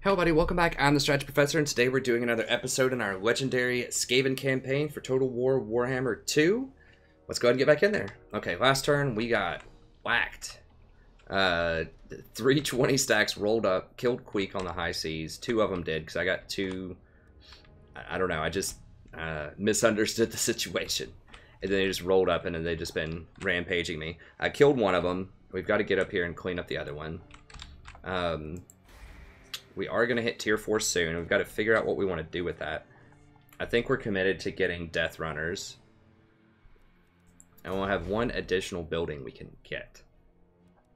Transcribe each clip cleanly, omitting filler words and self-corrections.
Hello buddy, welcome back. I'm the Strategy Professor, and today we're doing another episode in our legendary Skaven campaign for Total War Warhammer 2. Let's go ahead and get back in there. Okay, last turn we got whacked. 320 stacks rolled up, killed Queek on the high seas. Two of them did, because I got two... I don't know, I just misunderstood the situation. And then they just rolled up, and then they've just been rampaging me. I killed one of them. We've got to get up here and clean up the other one. We are going to hit tier 4 soon. We've got to figure out what we want to do with that. I think we're committed to getting Death Runners. And we'll have one additional building we can get.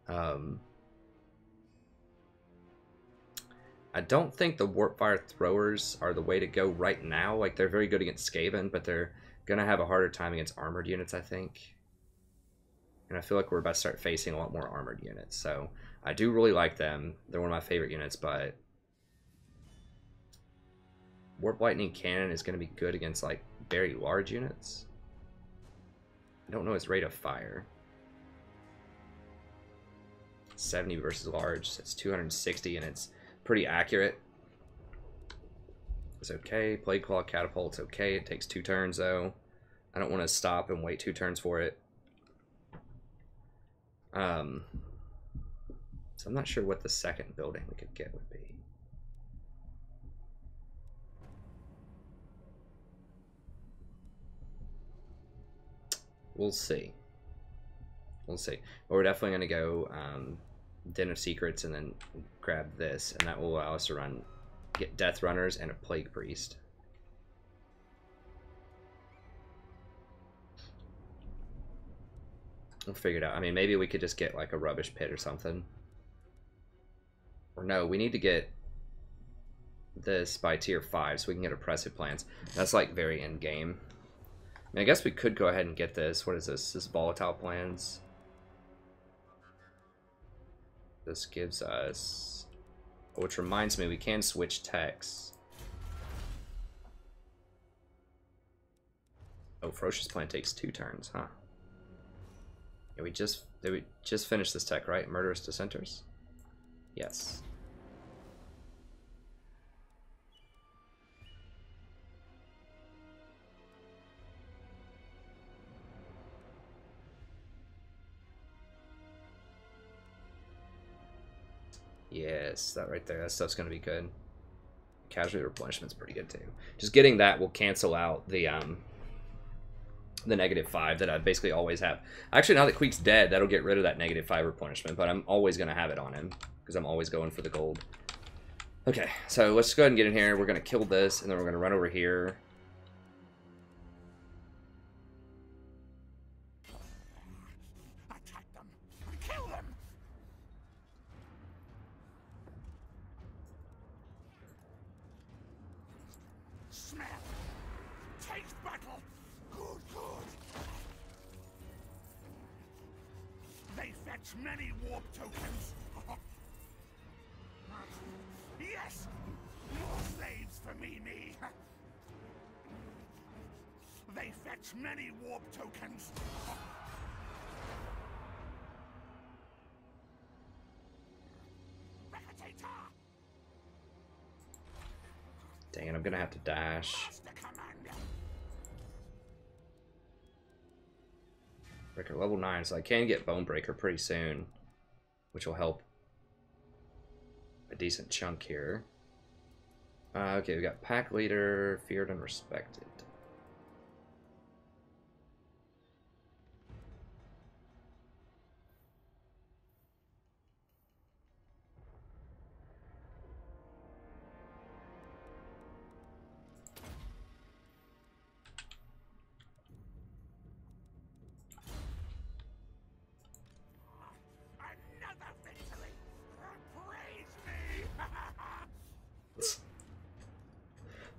I don't think the Warpfire Throwers are the way to go right now. Like, they're very good against Skaven, but they're going to have a harder time against armored units, I think. And I feel like we're about to start facing a lot more armored units. So I do really like them. They're one of my favorite units, but Warp Lightning Cannon is going to be good against like very large units. I don't know its rate of fire. 70 versus large. That's 260 and it's pretty accurate. It's okay. Plague Claw Catapult's okay. It takes 2 turns though. I don't want to stop and wait 2 turns for it. So I'm not sure what the second building we could get would be. We'll see. We'll see. But we're definitely going to go Den of Secrets and then grab this, and that will allow us to get Death Runners and a Plague Priest. We'll figure it out. I mean, maybe we could just get like a Rubbish Pit or something. Or no, we need to get this by tier 5 so we can get Oppressive Plants. That's like very end game. I mean, I guess we could go ahead and get this. What is this? This is Volatile Plans. This gives us... Which reminds me, we can switch techs. Oh, Ferocious Plant takes 2 turns, huh? Yeah, we just finished this tech, right? Murderous Dissenters? Yes. Yes, that right there. That stuff's going to be good. Casualty replenishment's pretty good too. Just getting that will cancel out the -5 that I basically always have. Actually, now that Queek's dead, that'll get rid of that -5 replenishment, but I'm always going to have it on him because I'm always going for the gold. Okay, so let's go ahead and get in here. We're going to kill this, and then we're going to run over here. Attack them! Kill them! Smell! Taste battle! Good, good! They fetch many warp tokens! Yes! More slaves for me! They fetch many warp tokens! Dang it, I'm going to have to dash. Breaker level 9, so I can get Bonebreaker pretty soon, which will help a decent chunk here. Okay, we got Pack Leader, Feared and Respected.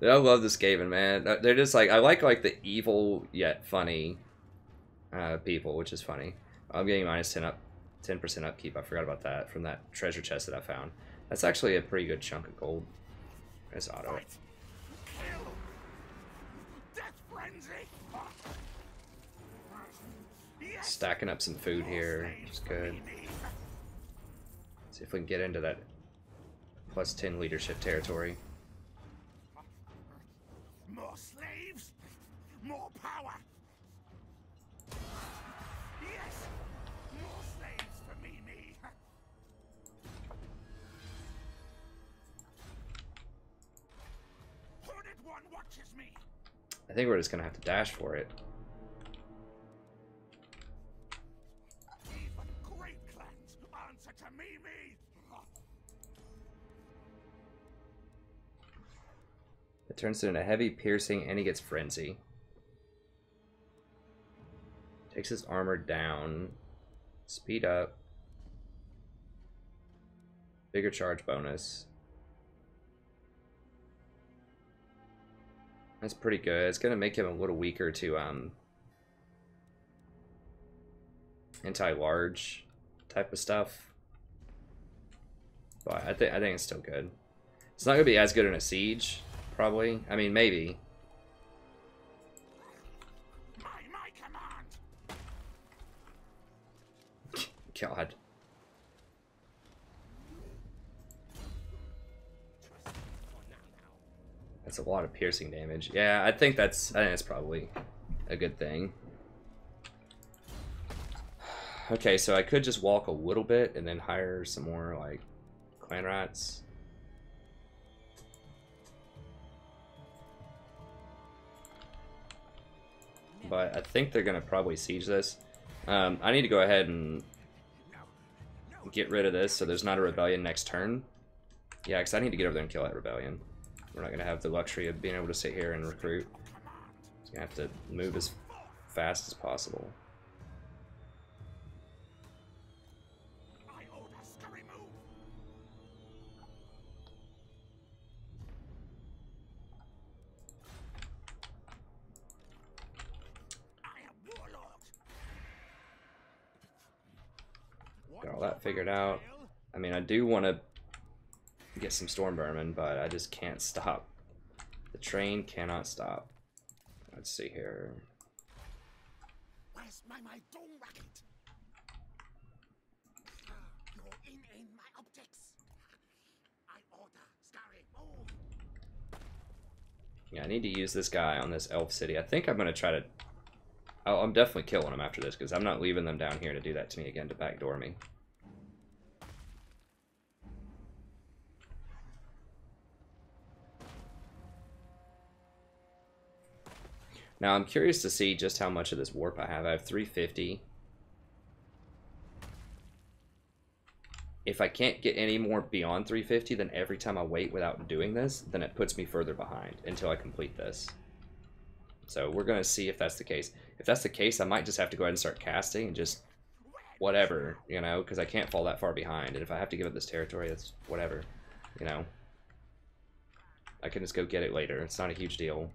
I love the Skaven, man. They're just like, I like the evil yet funny people, which is funny. I'm getting -10% upkeep. I forgot about that from that treasure chest that I found. That's actually a pretty good chunk of gold. There's auto. Stacking up some food here, which is good. See if we can get into that plus 10 leadership territory. More slaves, more power. Yes, more slaves for me. Hooded one watches me. I think we're just gonna have to dash for it. Even great clans answer to me. It turns it into heavy, piercing, and he gets frenzy. Takes his armor down. Speed up. Bigger charge bonus. That's pretty good. It's gonna make him a little weaker to anti-large type of stuff. But I think it's still good. It's not gonna be as good in a siege, probably. I mean, maybe. My command. God. That's a lot of piercing damage. Yeah, I think that's probably a good thing. Okay, so I could just walk a little bit and then hire some more like clan rats. But I think they're gonna probably siege this. I need to go ahead and get rid of this so there's not a rebellion next turn. Yeah, because I need to get over there and kill that rebellion. We're not gonna have the luxury of being able to sit here and recruit. So you have to move as fast as possible. I order scurry move. I am warlord. Got all that figured out. I mean, I do want to get some storm vermin, but I just can't stop. The train cannot stop. Let's see here. Where's my dome racket? You're in my optics. I order scurry move. Yeah, I need to use this guy on this elf city. I think I'm going to try to... Oh, I'm definitely killing him after this, because I'm not leaving them down here to do that to me again, to backdoor me. Now, I'm curious to see just how much of this warp I have. I have 350. If I can't get any more beyond 350, then every time I wait without doing this, then it puts me further behind until I complete this. So we're going to see if that's the case. If that's the case, I might just have to go ahead and start casting and just whatever, you know, because I can't fall that far behind. And if I have to give up this territory, that's whatever, you know. I can just go get it later. It's not a huge deal.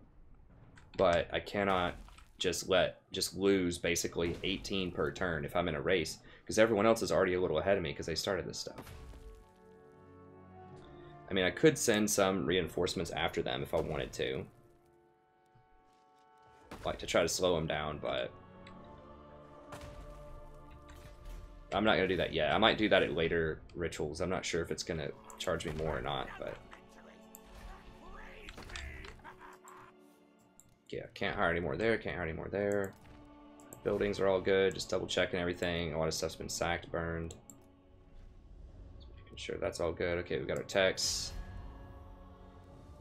But I cannot just lose basically 18 per turn if I'm in a race, because everyone else is already a little ahead of me because they started this stuff. I mean, I could send some reinforcements after them if I wanted to, like to try to slow them down, but I'm not going to do that yet. I might do that at later rituals. I'm not sure if it's going to charge me more or not, but yeah, can't hire any more there, can't hire any more there. Buildings are all good, just double checking everything. A lot of stuff's been sacked, burned. Making sure that's all good. Okay, we've got our techs.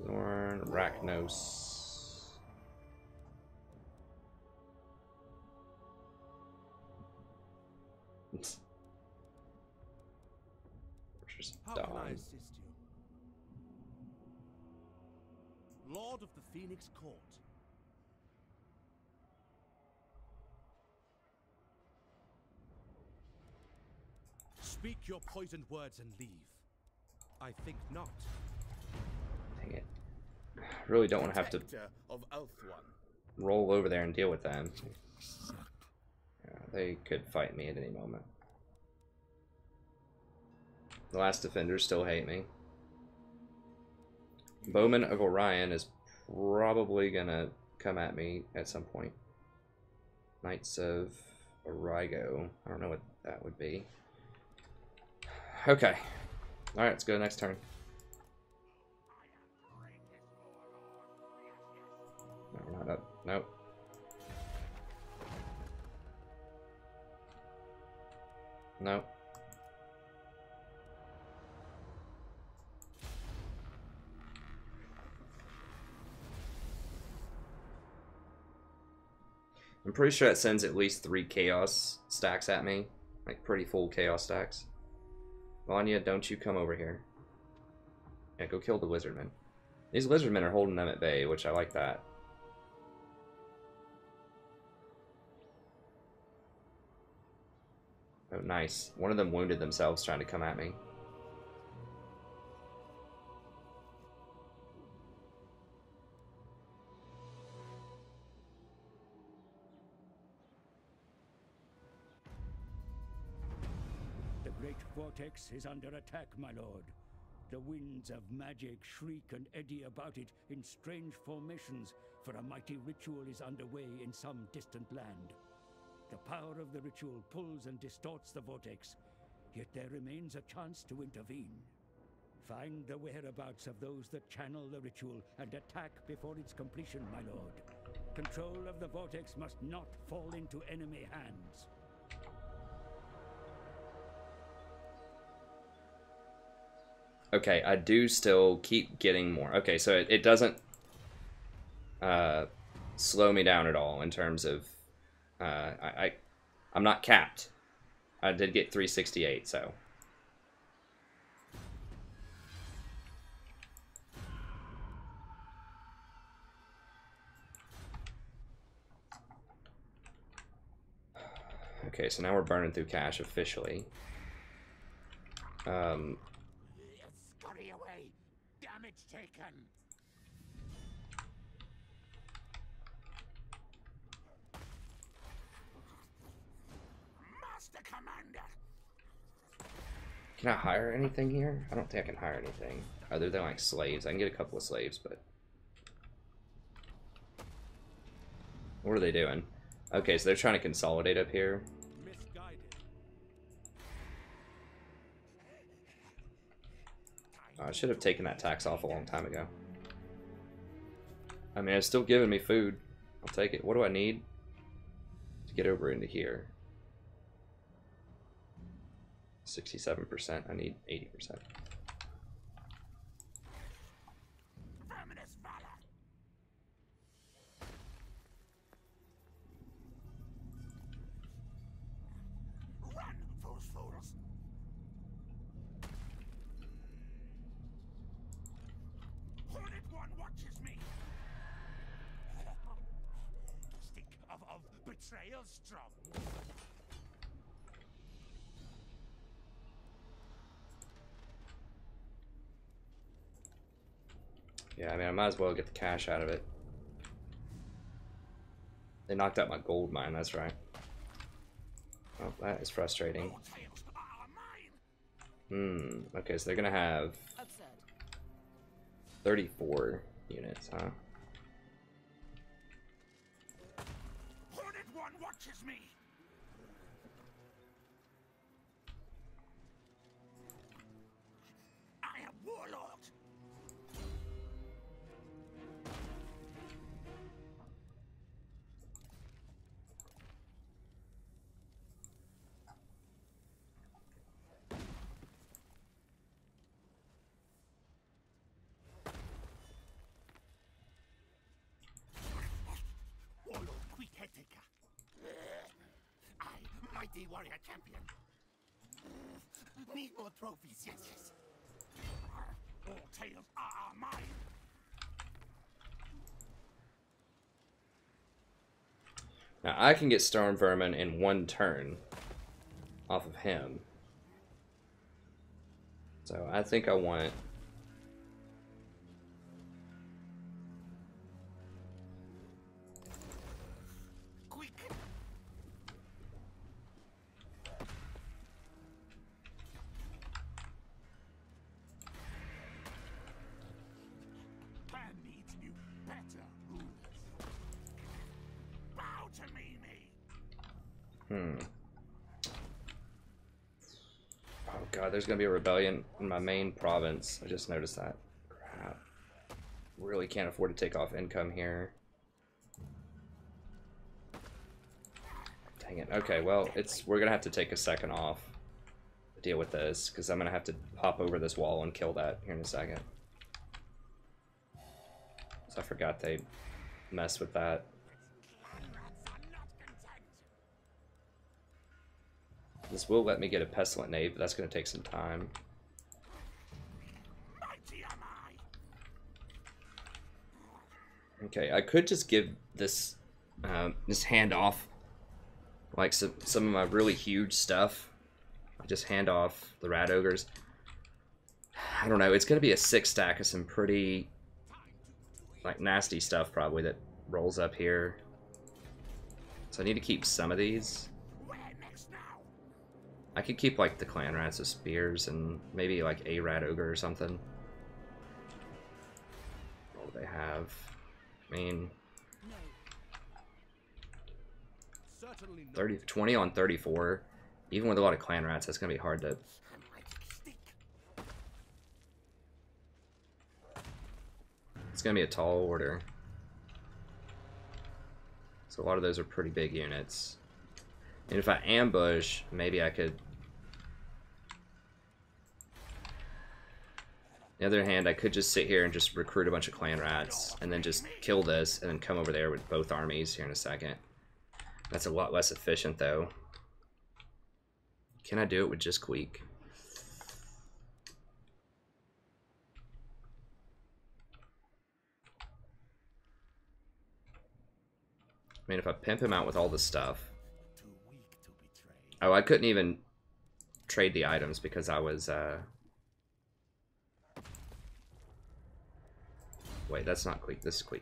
Zorn, Arachnos. How can I assist you? Lord of the Phoenix Court. Speak your poisoned words and leave. I think not. Dang it. I really don't want to have to roll over there and deal with them. Yeah, they could fight me at any moment. The last defenders still hate me. Bowman of Orion is probably gonna come at me at some point. Knights of Origo. I don't know what that would be. Okay. Alright, let's go next turn. Nope. Nope. I'm pretty sure it sends at least 3 chaos stacks at me. Like, pretty full chaos stacks. Vanya, don't you come over here. Yeah, go kill the lizardmen. These lizardmen are holding them at bay, which I like that. Oh, nice. One of them wounded themselves trying to come at me. The great vortex is under attack, my lord. The winds of magic shriek and eddy about it in strange formations, for a mighty ritual is underway in some distant land. The power of the ritual pulls and distorts the vortex, yet there remains a chance to intervene. Find the whereabouts of those that channel the ritual and attack before its completion, my lord. Control of the vortex must not fall into enemy hands. Okay, I do still keep getting more. Okay, so it doesn't slow me down at all in terms of I'm not capped. I did get 368, so. Okay, so now we're burning through cash officially. Scurry away. Damage taken. Master Commander. Can I hire anything here? I don't think I can hire anything other than like slaves. I can get a couple of slaves, but what are they doing? Okay, so they're trying to consolidate up here. I should have taken that tax off a long time ago. I mean, it's still giving me food. I'll take it. What do I need to get over into here? 67%. I need 80%. Verminous valor. Run, fools. Hornet one watches me. Stink of betrayal strong. Yeah, I mean, I might as well get the cash out of it. They knocked out my gold mine, that's right. Oh, that is frustrating. Okay, so they're gonna have 34 units, huh? Hornet one watches me. I am warlord. Warlord Queek. I, mighty warrior champion. Need more trophies, yes. All tales are mine. Now, I can get Storm Vermin in 1 turn off of him. So, I think I want... Queek. Pan needs new, better rulers. Bow to me. Oh god, there's gonna be a rebellion in my main province. I just noticed that. Crap. Really can't afford to take off income here. Dang it. Okay, well, we're gonna have to take a second off to deal with this, because I'm gonna have to hop over this wall and kill that here in a second. So I forgot they mess with that. This will let me get a Pestilent Nade, but that's gonna take some time. Okay, I could just give this hand off like some of my really huge stuff. I just hand off the Rat Ogres. I don't know, it's gonna be a 6 stack of some pretty like nasty stuff probably that rolls up here. So I need to keep some of these. I could keep like the Clan Rats with spears and maybe like a Rat Ogre or something. What do they have? I mean, 20 on 34. Even with a lot of Clan Rats, that's going to be hard to... It's going to be a tall order. So a lot of those are pretty big units. And if I ambush, maybe I could... On the other hand, I could just sit here and just recruit a bunch of Clan Rats, and then just kill this, and then come over there with both armies here in a second. That's a lot less efficient, though. Can I do it with just Queek? I mean, if I pimp him out with all the stuff... Oh, I couldn't even trade the items because I was... Wait, that's not Queek. This is Queek.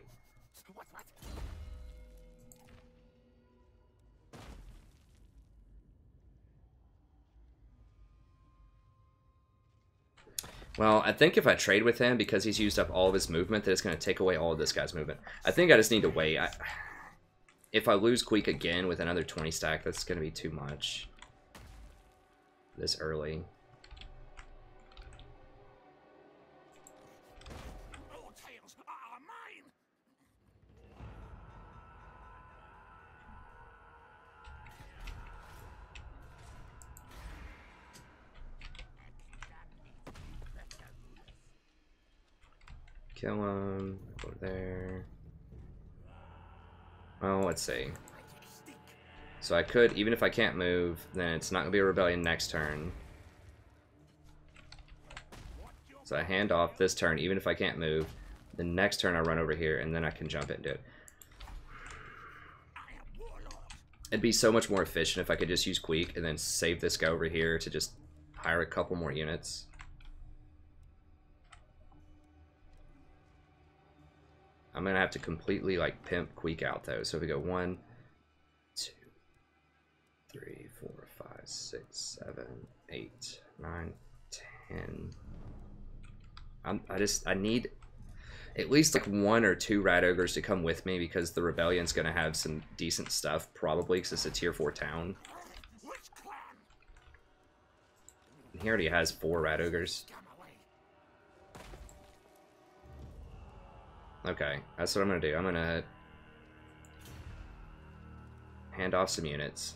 Well, I think if I trade with him, because he's used up all of his movement, that it's going to take away all of this guy's movement. I think I just need to wait. If I lose Queek again with another 20 stack, that's going to be too much this early. Kill him. Go there. Well, let's see. So I could, even if I can't move, then it's not going to be a rebellion next turn. So I hand off this turn, even if I can't move. The next turn I run over here, and then I can jump into it. It'd be so much more efficient if I could just use Queek and then save this guy over here to just hire a couple more units. I'm gonna have to completely like pimp Queek out though. So if we go 1, 2, 3, 4, 5, 6, 7, 8, 9, 10. I need at least like 1 or 2 Rat Ogres to come with me because the Rebellion's gonna have some decent stuff probably because it's a tier 4 town. And he already has 4 Rat Ogres. Okay, that's what I'm gonna do. I'm gonna hand off some units.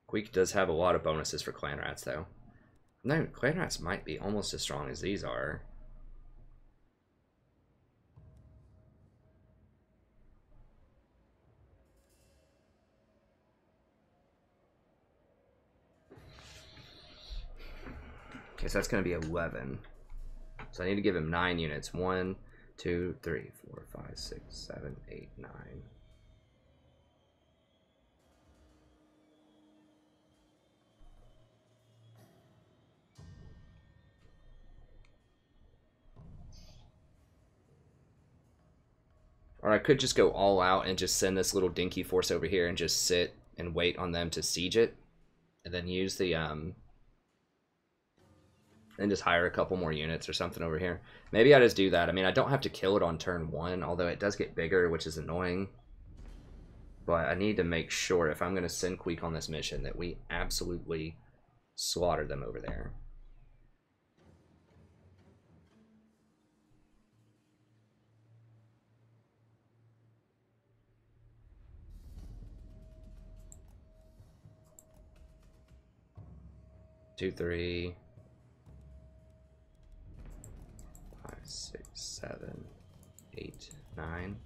Queek does have a lot of bonuses for Clan Rats, though. No, Clan Rats might be almost as strong as these are. Okay, so that's going to be 11. So I need to give him 9 units. 1, 2, 3, 4, 5, 6, 7, 8, 9. Or I could just go all out and just send this little dinky force over here and just sit and wait on them to siege it. And then use the, and just hire a couple more units or something over here. Maybe I just do that. I mean, I don't have to kill it on turn 1, although it does get bigger, which is annoying. But I need to make sure if I'm going to send Queek on this mission that we absolutely slaughter them over there. Two, 3, 5, 6, 7, 8, 9.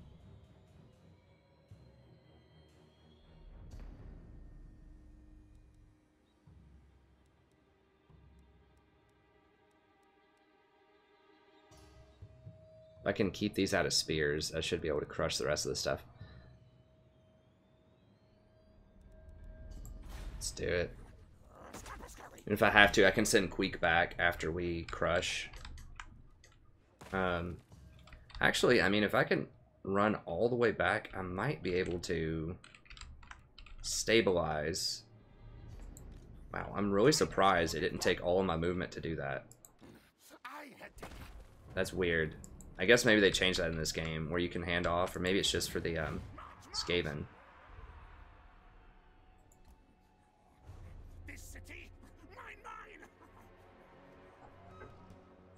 If I can keep these out of spears, I should be able to crush the rest of the stuff. Let's do it. And if I have to, I can send Queek back after we crush. Actually, I mean, if I can run all the way back, I might be able to stabilize. Wow, I'm really surprised it didn't take all of my movement to do that. That's weird. I guess maybe they changed that in this game, where you can hand off, or maybe it's just for the Skaven.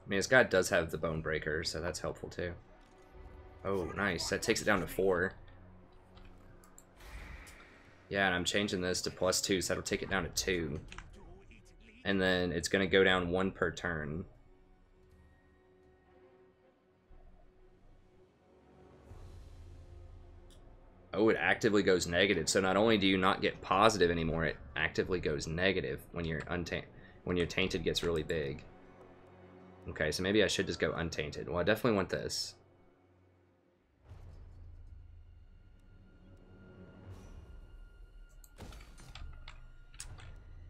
I mean, this guy does have the Bone Breaker, so that's helpful too. Oh, nice. That takes it down to 4. Yeah, and I'm changing this to +2, so that'll take it down to 2. And then it's going to go down 1 per turn. Oh, it actively goes negative. So not only do you not get positive anymore, it actively goes negative when your tainted gets really big. Okay, so maybe I should just go untainted. Well, I definitely want this.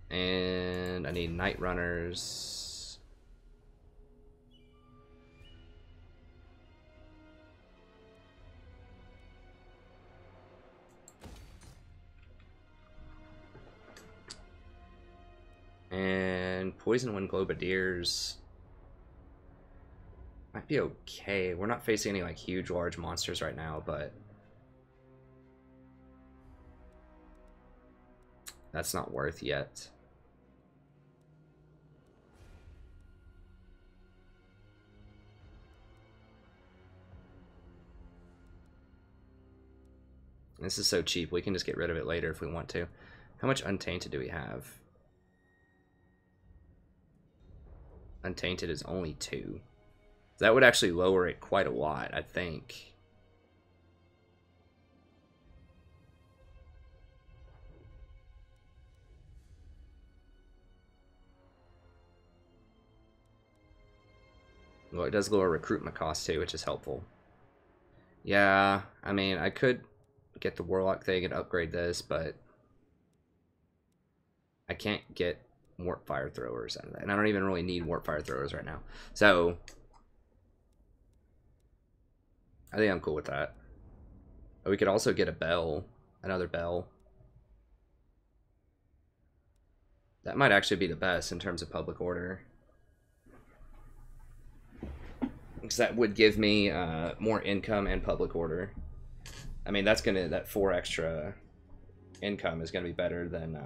And I need Night Runners. And Poison Wind Globadiers. Might be okay. We're not facing any like huge large monsters right now, but that's not worth yet. This is so cheap. We can just get rid of it later if we want to. How much Untainted do we have? Untainted is only 2. That would actually lower it quite a lot, I think. Well, it does lower recruitment cost too, which is helpful. Yeah, I mean, I could get the Warlock thing and upgrade this, but I can't get Warp Fire Throwers out of that. And I don't even really need Warp Fire Throwers right now. So I think I'm cool with that. But we could also get a bell, another bell. That might actually be the best in terms of public order. Because that would give me more income and public order. I mean, that 4 extra income is gonna be better than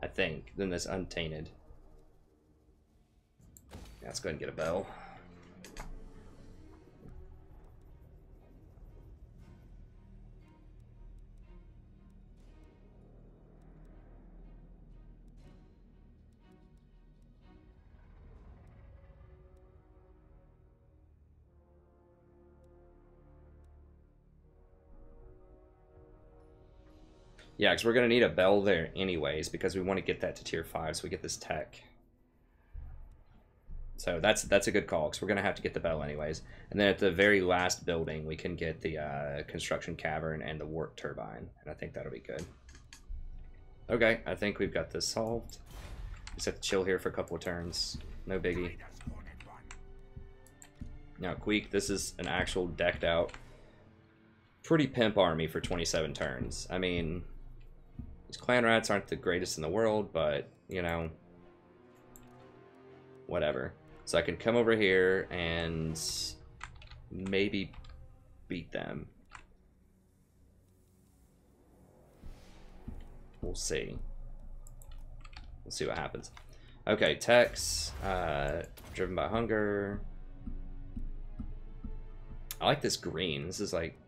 I think than this Untainted. Yeah, let's go ahead and get a bell. Yeah, because we're going to need a bell there anyways, because we want to get that to tier 5 so we get this tech. So that's a good call, because we're going to have to get the bell anyways. And then at the very last building, we can get the construction cavern and the warp turbine. And I think that'll be good. Okay, I think we've got this solved. Just have to chill here for a couple of turns. No biggie. Now, Queek, this is an actual decked out, pretty pimp army for 27 turns. I mean, these clan rats aren't the greatest in the world, but, you know, whatever. So I can come over here and maybe beat them. we'll see. We'll see what happens. Okay, Tex, driven by hunger. I like this green. This is like,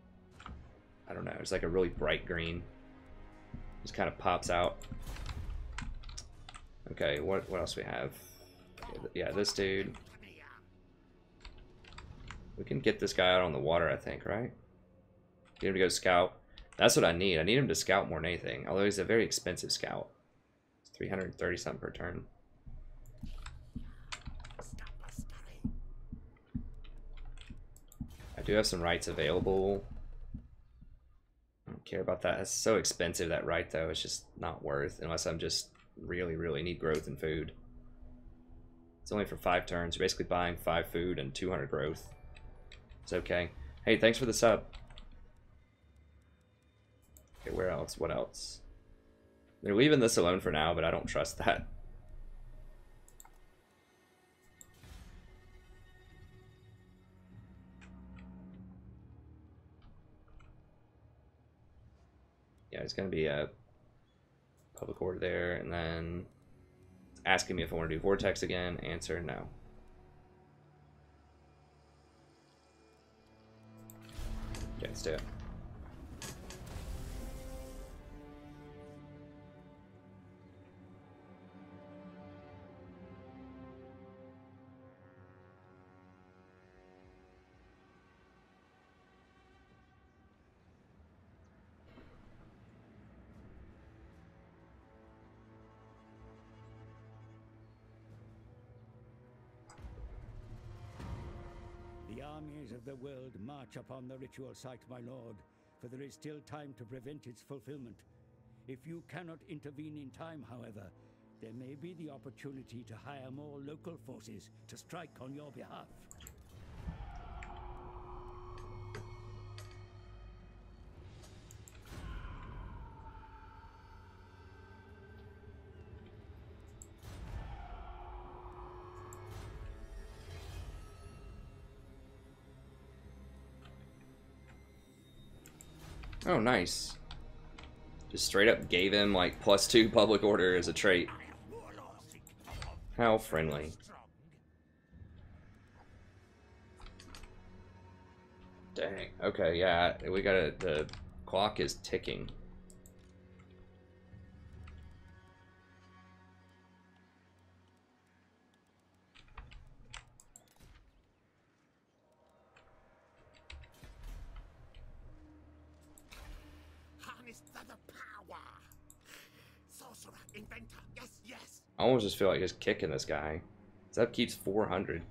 I don't know, it's like a really bright green. Just kind of pops out. Okay, what else we have? Yeah, this dude. We can get this guy out on the water, I think, right? Get him to go scout. That's what I need. I need him to scout more than anything. Although he's a very expensive scout. It's 330 something per turn. I do have some rights available. I don't care about that. It's so expensive, that right, though. It's just not worth, unless I'm just really need growth and food. It's only for 5 turns. You're basically buying 5 food and 200 growth. It's okay. Hey, thanks for the sub. Okay, where else? What else? They're leaving this alone for now, but I don't trust that. Yeah, it's going to be a public order there, and then it's asking me if I want to do Vortex again. Answer, no. Yeah, let's do it. The armies of the world march upon the ritual site, my lord, for there is still time to prevent its fulfillment. If you cannot intervene in time, however, there may be the opportunity to hire more local forces to strike on your behalf. Oh, nice. Just straight up gave him like +2 public order as a trait. How friendly. Dang. Okay, yeah, we gotta, the clock is ticking. I almost just feel like just kicking this guy. This upkeep's 400.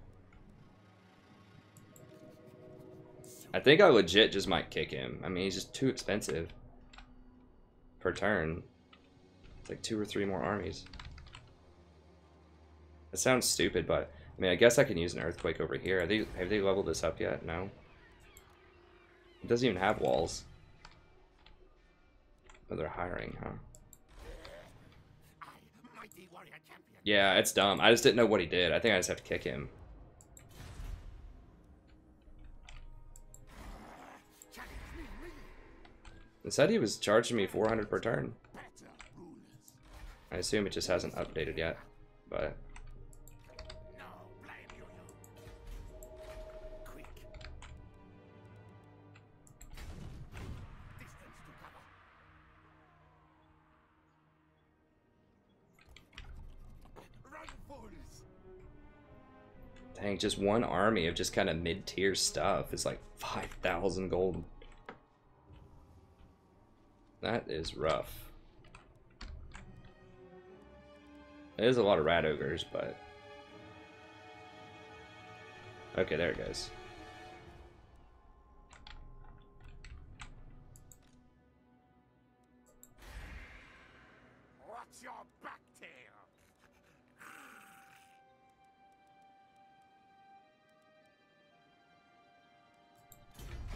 I think I legit just might kick him. I mean, he's just too expensive per turn. It's like 2 or 3 more armies. It sounds stupid, but I mean, I guess I can use an earthquake over here. Have they leveled this up yet? No. It doesn't even have walls. Oh, they're hiring, huh? Yeah, it's dumb. I just didn't know what he did. I think I just have to kick him. It said he was charging me 400 per turn. I assume it just hasn't updated yet, but... Dang, just one army of just kind of mid-tier stuff is like 5,000 gold. That is rough. It is a lot of rat ogres, but... Okay, there it goes. What's your back tail?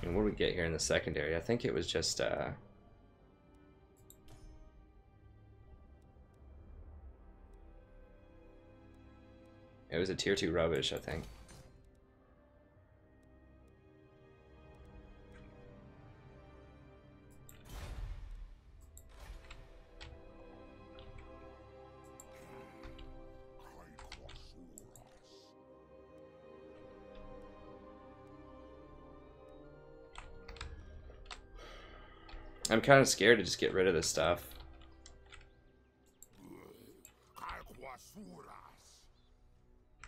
And what do we get here in the secondary? I think it was just, it was a tier 2 rubbish, I think. I'm kind of scared to just get rid of this stuff.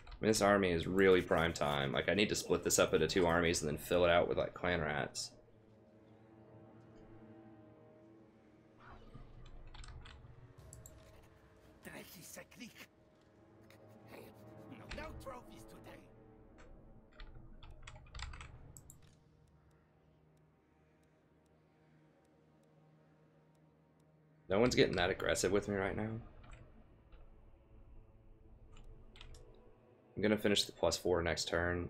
I mean, this army is really prime time. Like, I need to split this up into 2 armies and then fill it out with, like, clan rats. No trophies today. No one's getting that aggressive with me right now. I'm gonna finish the +4 next turn.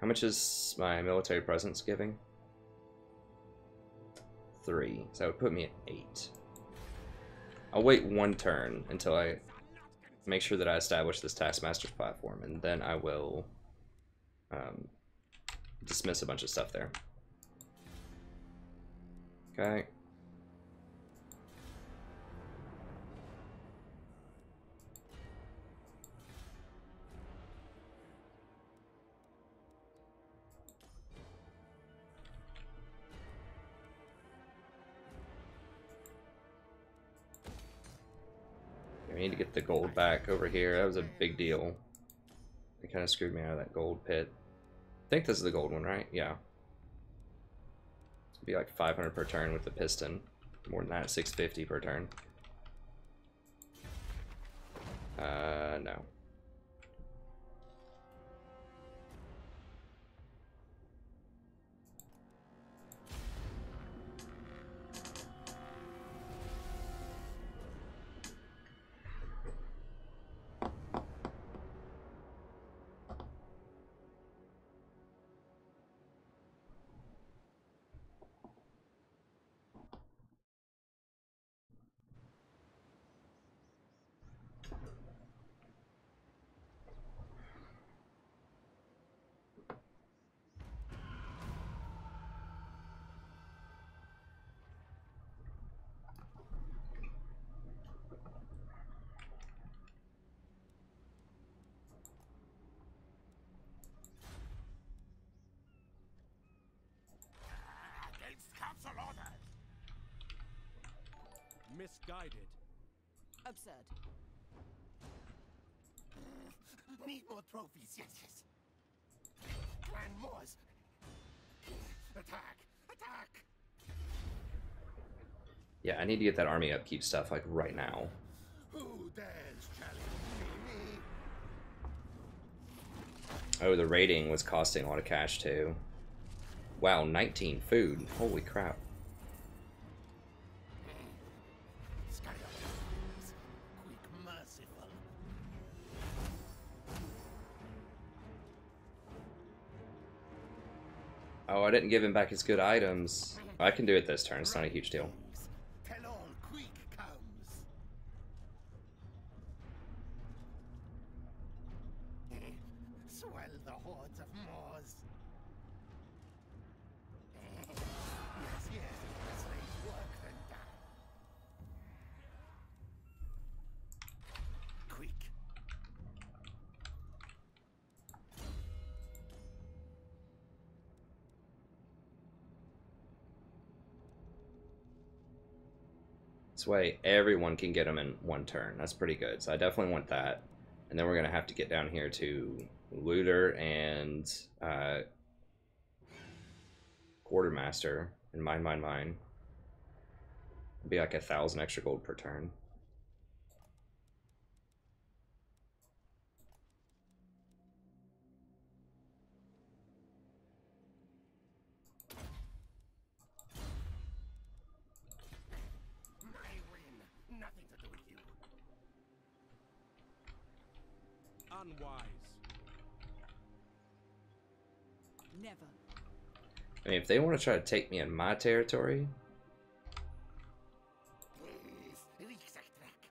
How much is my military presence giving? 3. So that would put me at 8. I'll wait 1 turn until I make sure that I establish this Taskmaster's platform, and then I will dismiss a bunch of stuff there. Okay. We need to get the gold back over here. That was a big deal. They kind of screwed me out of that gold pit. I think this is the gold one, right? Yeah. It's gonna be like 500 per turn with the piston. More than that, 650 per turn. No. Misguided. Absurd. Need more trophies, yes, yes. Clan Wars. Attack! Attack! Yeah, I need to get that army upkeep stuff like right now. Who dares challenge me? Oh, the raiding was costing a lot of cash too. Wow, 19 food. Holy crap. Queek merciful. Oh, I didn't give him back his good items. I can do it this turn. It's not a huge deal. Tell all Queek comes. Swell the hordes of Moors. Yes, yes, slaves work than die. Queek. This way, everyone can get them in 1 turn. That's pretty good. So I definitely want that. And then we're going to have to get down here to Looter and Quartermaster. And mine. It'd be like 1,000 extra gold per turn. My win. Nothing to do with you. Unwise. Never. I mean, if they want to try to take me in my territory, Please, Riksaktrack.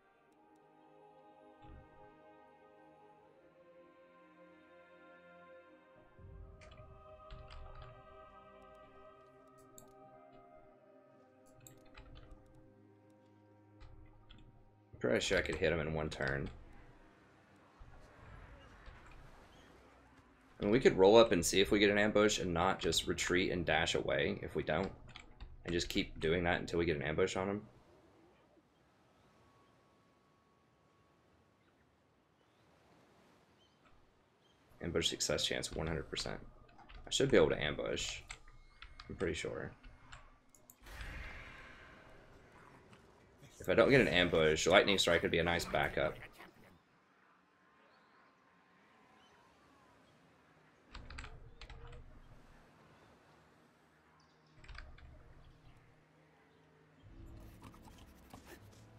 I'm pretty sure I could hit them in 1 turn. I mean, we could roll up and see if we get an ambush and not just retreat and dash away if we don't. and just keep doing that until we get an ambush on them. Ambush success chance 100%. I should be able to ambush. I'm pretty sure. If I don't get an ambush, lightning strike would be a nice backup.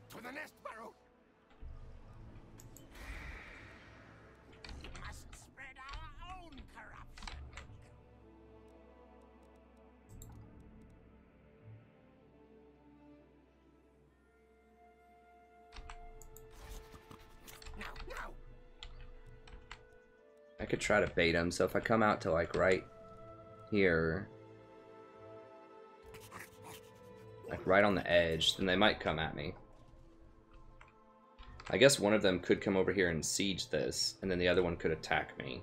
To the nest, Barrow. We must spread our own corruption. Now. I could try to bait him, so if I come out to like right here, like right on the edge, then they might come at me. I guess one of them could come over here and siege this, and then the other one could attack me.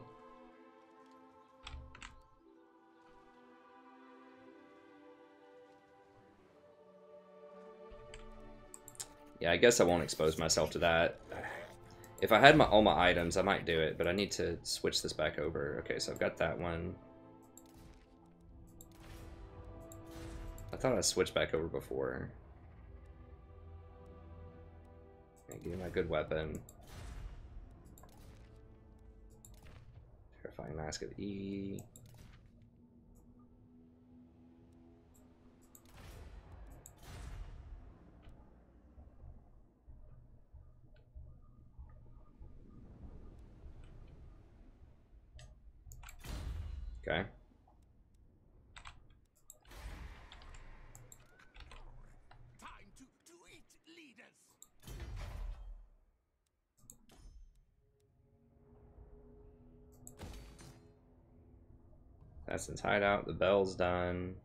Yeah, I guess I won't expose myself to that. If I had all my items, I might do it, but I need to switch this back over. Okay, so I've got that one. I thought I switched back over before. Okay, give me my good weapon. Terrifying Mask of E. Okay. Time to eat, leaders. Assassin's hideout. The bell's done.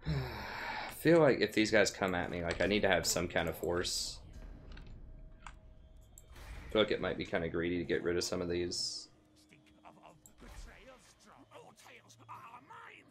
I feel like if these guys come at me, like I need to have some kind of force. I feel like it might be kind of greedy to get rid of some of these. Stink of betrayal strong. All tales are mine.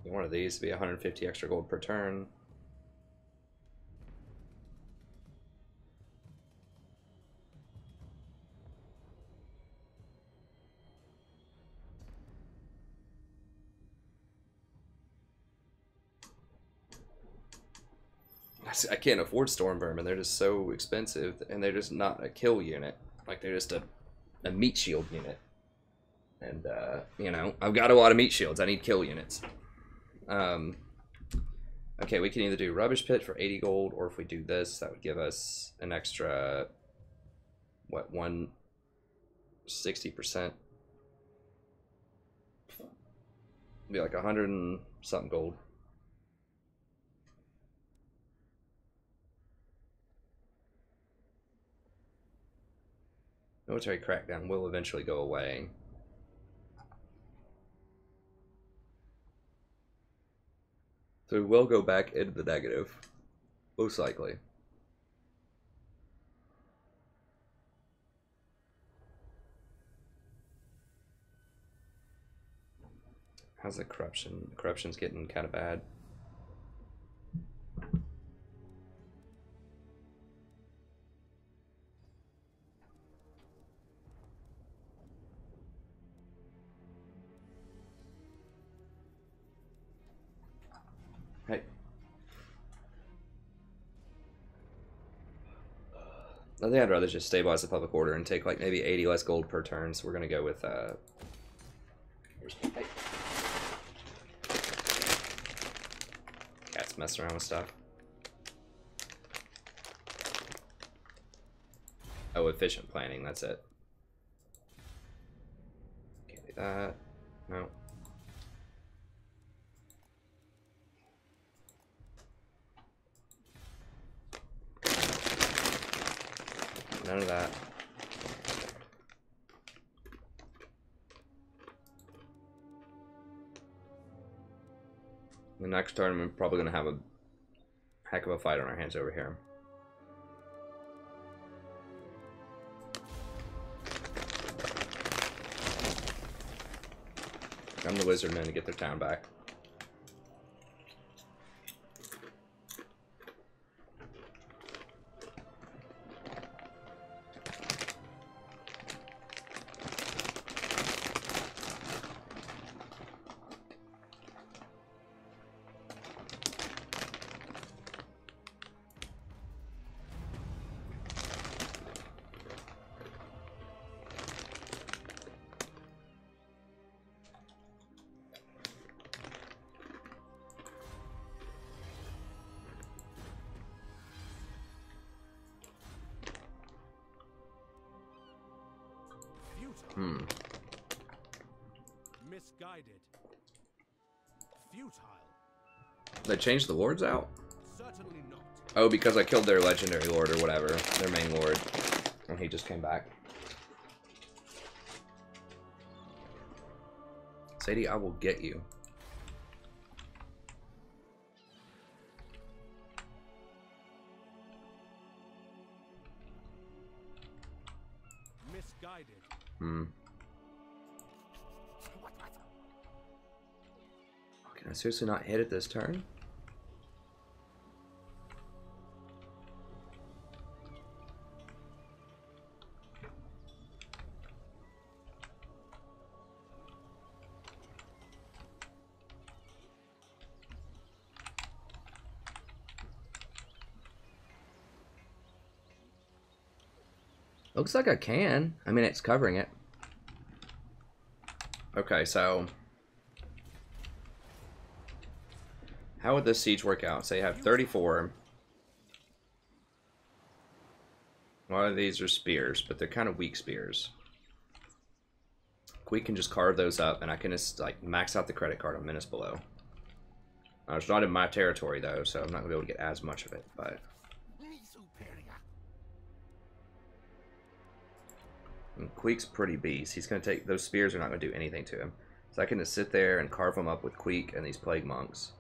One of these to be 150 extra gold per turn. I can't afford Storm Vermin. They're just so expensive, and they're just not a kill unit. Like, they're just a meat shield unit. And, you know, I've got a lot of meat shields. I need kill units. Okay, we can either do Rubbish Pit for 80 gold, or if we do this, that would give us an extra, what, 160%? Be like 100 and something gold. Military crackdown will eventually go away. So we will go back into the negative, most likely. How's the corruption? The corruption's getting kind of bad. Hey. I think I'd rather just stabilize the public order and take like maybe 80 less gold per turn. So we're gonna go with where's my pipe? Cat's messing around with stuff. Oh, efficient planning, that's it. Can't do that. No. None of that. The next turn, we're probably going to have a heck of a fight on our hands over here. I'm the wizard man to get their town back. Misguided. Futile. They changed the lords out? Certainly not. Oh, because I killed their legendary lord or whatever, their main lord, and he just came back. Sadie, I will get you. Misguided. Can I seriously not hit it this turn? Looks like I can. I mean, it's covering it. Okay, so how would this siege work out? Say you have 34. A lot of these are spears, but they're kind of weak spears. We can just carve those up, and I can just like max out the credit card on Menace Below. It's not in my territory though, so I'm not gonna be able to get as much of it. But and Queek's pretty beast. He's gonna take those spears are not gonna do anything to him. So I can just sit there and carve them up with Queek and these plague monks.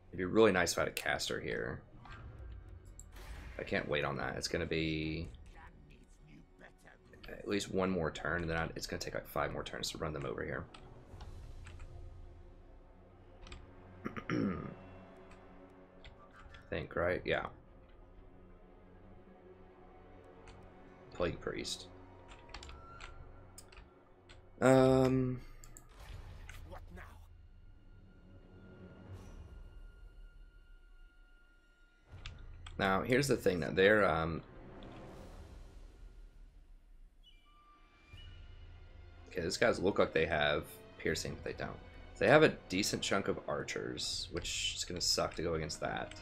It'd be really nice if I had a caster here. I can't wait on that. It's gonna be at least one more turn, and then it's gonna take like 5 more turns to run them over here. I think, right? Yeah. Plague Priest. What now? Now, here's the thing that they're okay, these guys look like they have piercing, but they don't. They have a decent chunk of archers, which is gonna suck to go against that.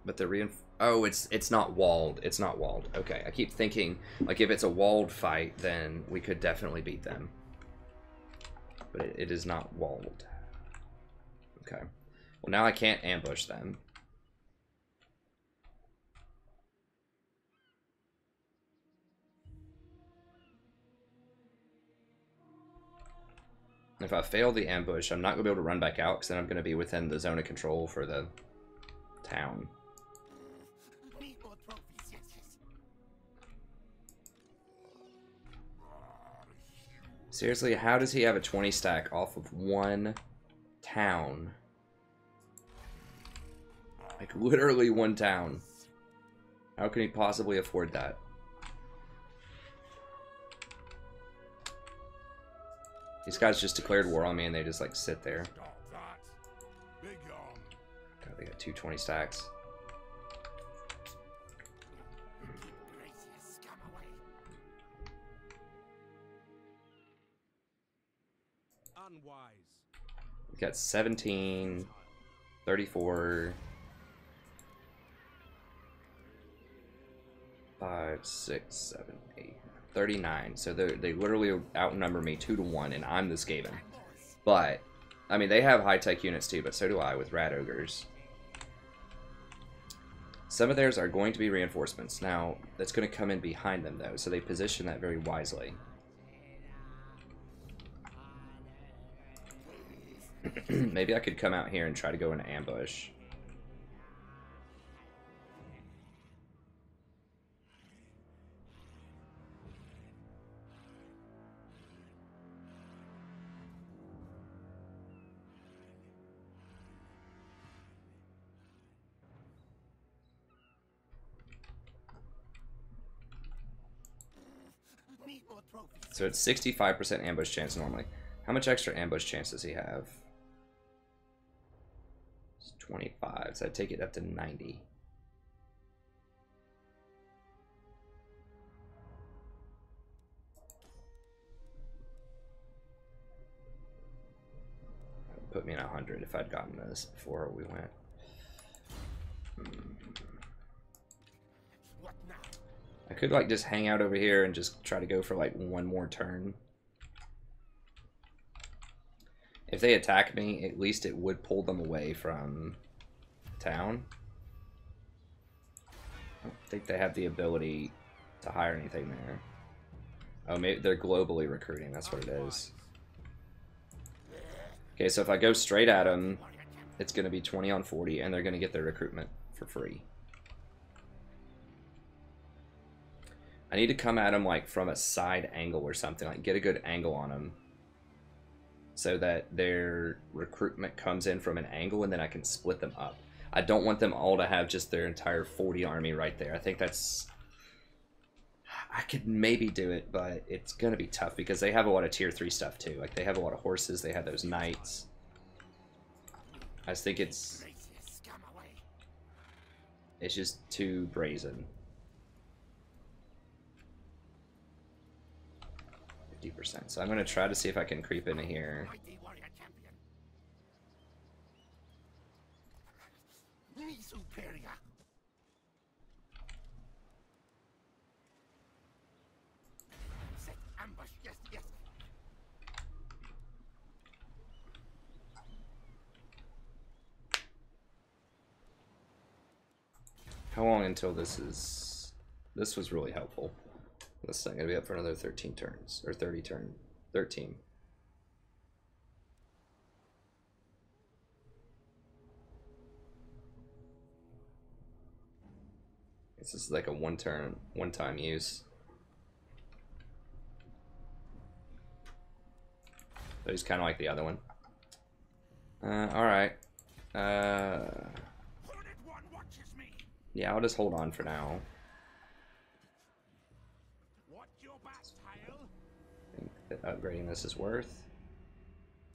But the oh, it's not walled. It's not walled. Okay, I keep thinking like if it's a walled fight, then we could definitely beat them. But it is not walled. Okay. Well, now I can't ambush them. If I fail the ambush, I'm not going to be able to run back out because then I'm going to be within the zone of control for the town. Need more trophies, yes, yes. Seriously, how does he have a 20 stack off of one town? Like, literally one town. How can he possibly afford that? These guys just declared war on me and they just, like, sit there. Stop that. God, they got 220 stacks. Gracious, come away. Unwise. We got 17, 34, 5, 6, 7, 8, 39. So they literally outnumber me 2 to 1, and I'm the Skaven. But, I mean, they have high-tech units too, but so do I with Rat Ogres. Some of theirs are going to be reinforcements. Now, that's going to come in behind them, though, so they position that very wisely. Maybe I could come out here and try to go in an ambush. Need more trophies. So it's 65% ambush chance normally. How much extra ambush chance does he have? It's 25, so I'd take it up to 90. That would put me in 100 if I'd gotten this before we went. What now? I could like just hang out over here and just try to go for like one more turn. If they attack me, at least it would pull them away from town. I don't think they have the ability to hire anything there. Oh, maybe they're globally recruiting. That's what it is. Okay, so if I go straight at them, it's going to be 20 on 40, and they're going to get their recruitment for free. I need to come at them like from a side angle or something, like get a good angle on them, so that their recruitment comes in from an angle, and then I can split them up. I don't want them all to have just their entire 40 army right there. I think that's... I could maybe do it, but it's going to be tough because they have a lot of tier 3 stuff too. Like, they have a lot of horses, they have those knights. I just think it's... Gracious, come away. It's just too brazen. 50%. So I'm going to try to see if I can creep into here. Mighty warrior champion. Me superior. Set ambush. Yes, yes. How long until this is... This was really helpful. This is not going to be up for another 13 turns. Or 30 turn. 13. This is like a one-time use. So he's kind of like the other one. Alright. Hornet one watches me. Yeah, I'll just hold on for now. What your bat tile? I think that upgrading this is worth.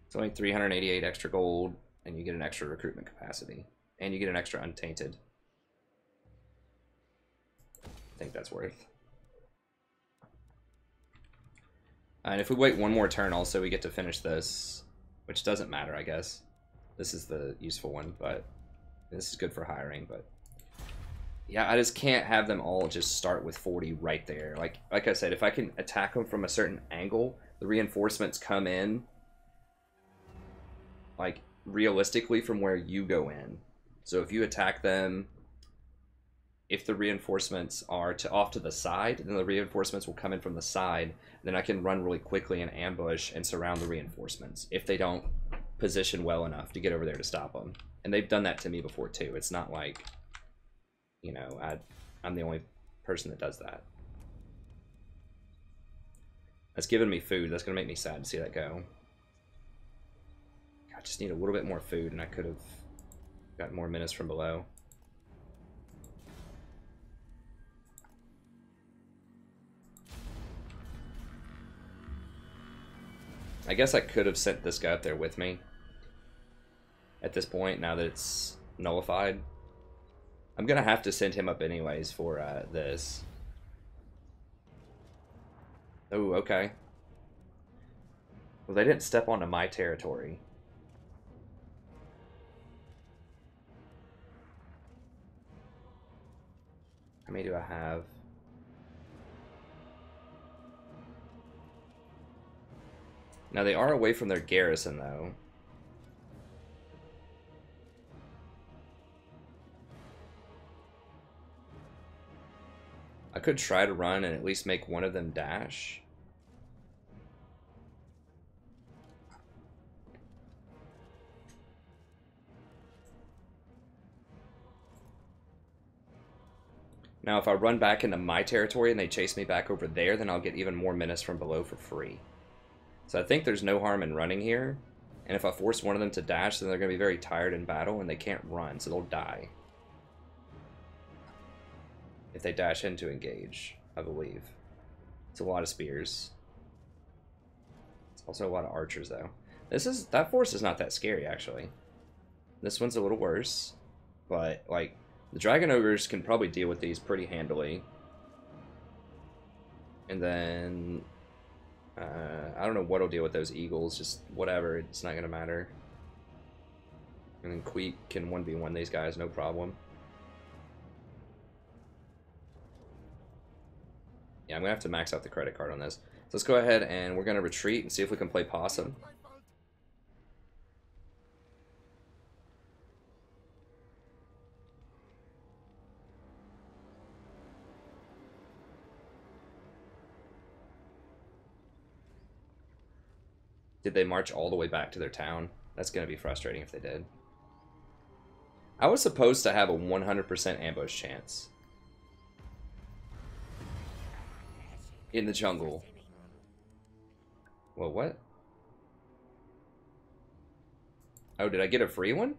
It's only 388 extra gold, and you get an extra recruitment capacity. And you get an extra untainted. I think that's worth. And if we wait one more turn also, we get to finish this, which doesn't matter, I guess. This is the useful one, but this is good for hiring, but yeah, I just can't have them all just start with 40 right there. Like I said, if I can attack them from a certain angle, the reinforcements come in like realistically from where you go in. So if you attack them, if the reinforcements are off to the side, then the reinforcements will come in from the side. Then I can run really quickly and ambush and surround the reinforcements if they don't position well enough to get over there to stop them. And they've done that to me before too. It's not like, you know, I'm the only person that does that. That's giving me food. That's going to make me sad to see that go. I just need a little bit more food, and I could have gotten more menace from below. I guess I could have sent this guy up there with me. at this point, now that it's nullified. I'm gonna have to send him up anyways for this. Oh, okay. Well, they didn't step onto my territory. How many do I have? Now, they are away from their garrison, though. I could try to run and at least make one of them dash. Now, if I run back into my territory and they chase me back over there, then I'll get even more menace from below for free. So I think there's no harm in running here. And if I force one of them to dash, then they're going to be very tired in battle and they can't run, so they'll die. If they dash in to engage, I believe. It's a lot of spears. It's also a lot of archers, though. That force is not that scary, actually. This one's a little worse. But, like, the Dragon Ogres can probably deal with these pretty handily. And then I don't know what'll deal with those eagles, just whatever, it's not gonna matter. And then Queek can 1v1 these guys, no problem. Yeah, I'm gonna have to max out the credit card on this. So let's go ahead and we're gonna retreat and see if we can play possum. Did they march all the way back to their town? That's going to be frustrating if they did. I was supposed to have a 100% ambush chance. In the jungle. Well, what? Oh, did I get a free one?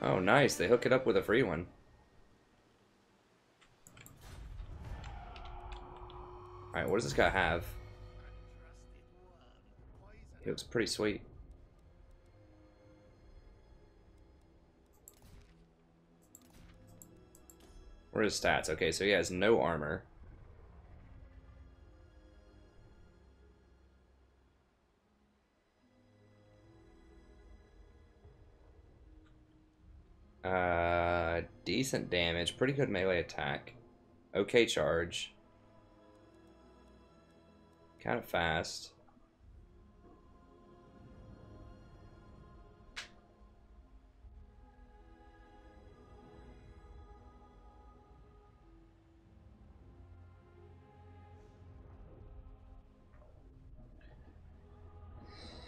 Oh, nice. They hook it up with a free one. Alright, what does this guy have? He looks pretty sweet. What are his stats? Okay, so he has no armor. Decent damage, pretty good melee attack. Okay charge. Kind of fast.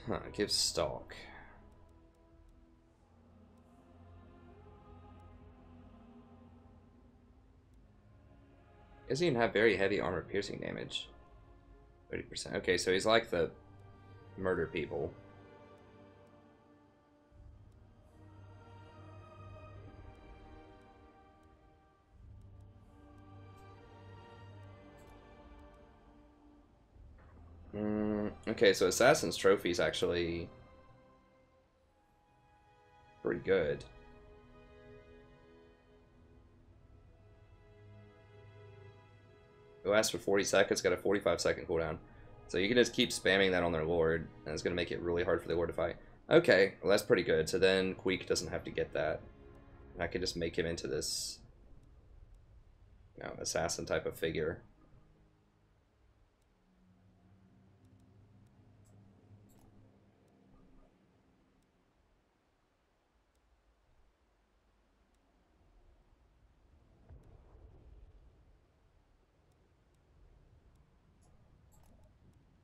Huh, give stalk. Doesn't even have very heavy armor piercing damage. 30%. Okay, so he's like the murder people. Okay, so Assassin's Trophy is actually pretty good. It lasts for 40 seconds, got a 45-second cooldown. So you can just keep spamming that on their Lord, and it's going to make it really hard for the Lord to fight. Okay, well that's pretty good. So then Queek doesn't have to get that. I can just make him into this, you know, assassin type of figure.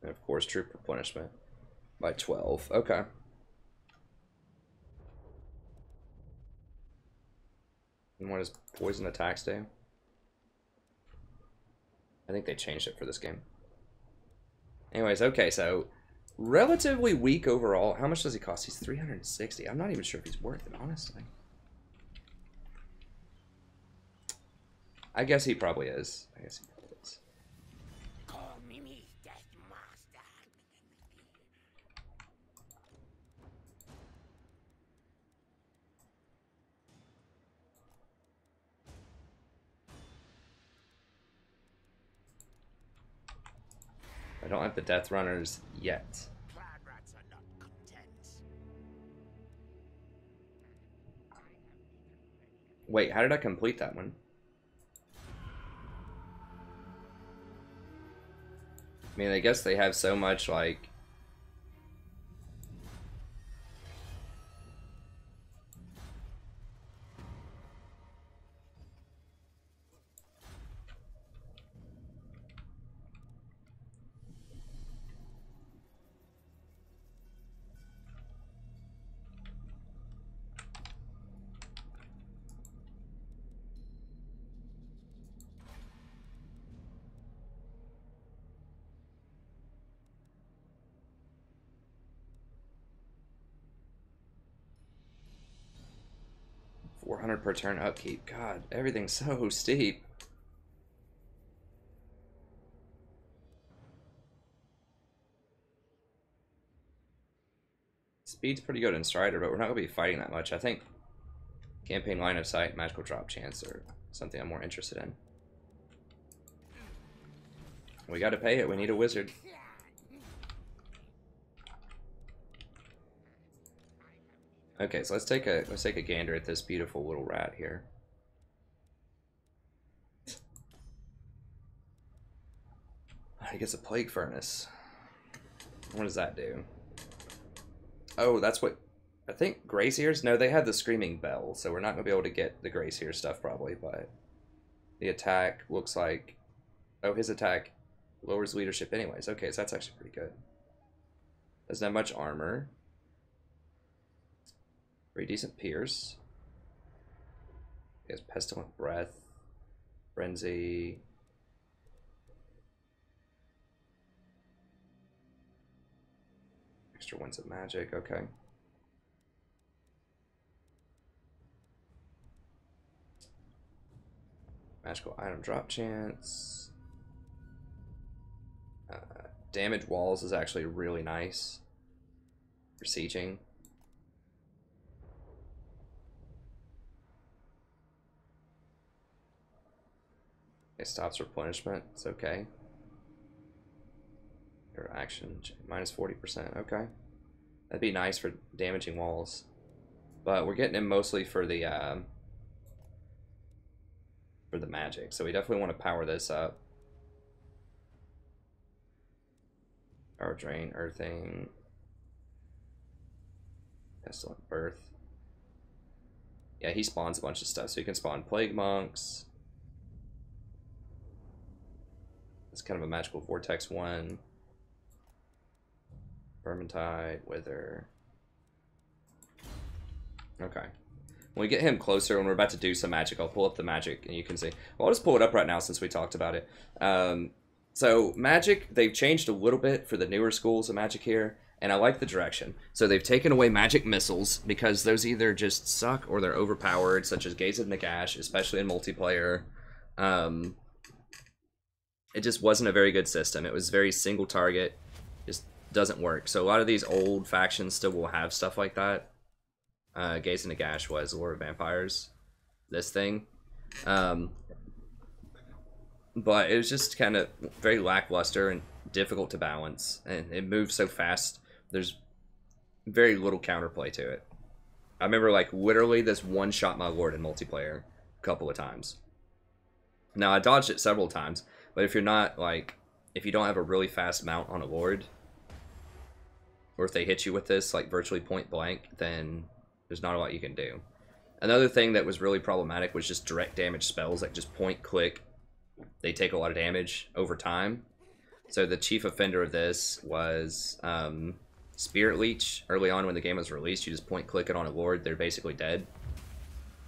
And of course, troop replenishment by 12. Okay. And what does poison attacks do? I think they changed it for this game. Anyways, okay, so relatively weak overall. How much does he cost? He's 360. I'm not even sure if he's worth it, honestly. I guess he probably is. I guess he probably is. Call me Death Master. I don't have the Death Runners yet. Clad rats are not content. Wait, how did I complete that one? I mean, I guess they have so much, like... $400 per turn upkeep. God, everything's so steep. Speed's pretty good in Strider, but we're not going to be fighting that much. I think campaign line of sight, magical drop chance are something I'm more interested in. We got to pay it. We need a wizard. Okay, so let's take a gander at this beautiful little rat here. He gets a plague furnace. What does that do? Oh, that's what I think. Grayseers? No, they had the screaming bell, so we're not gonna be able to get the Grayseer stuff probably. But the attack looks like, oh, his attack lowers leadership anyways. Okay, so that's actually pretty good. Doesn't have much armor. Pretty decent pierce. He has pestilent breath, frenzy. Extra ones of magic. Okay. Magical item drop chance. Damage walls is actually really nice for sieging. It stops replenishment. It's okay. Your action minus 40%. Okay, that'd be nice for damaging walls, but we're getting him mostly for the magic. So we definitely want to power this up. Power drain, earthing, pestilent birth. Yeah, he spawns a bunch of stuff, so you can spawn plague monks. It's kind of a magical vortex one. Vermintide, Wither. Okay. When we get him closer, when we're about to do some magic, I'll pull up the magic and you can see. Well, I'll just pull it up right now since we talked about it. So magic, they've changed a little bit for the newer schools of magic here, and I like the direction. So they've taken away magic missiles because those either just suck or they're overpowered, such as Gaze of Nagash, especially in multiplayer. It just wasn't a very good system. It was very single target, just doesn't work. So a lot of these old factions still will have stuff like that. Gaze of Nagash was Lore of Vampires, this thing. But it was just kind of very lackluster and difficult to balance, and it moves so fast. There's very little counterplay to it. I remember, like, literally this one shot my lord in multiplayer a couple of times. Now, I dodged it several times, but if you're not, like, if you don't have a really fast mount on a lord, or if they hit you with this, like, virtually point blank, then there's not a lot you can do. Another thing that was really problematic was just direct damage spells, like just point, click. They take a lot of damage over time. So the chief offender of this was Spirit Leech. Early on when the game was released, you just point click it on a lord, they're basically dead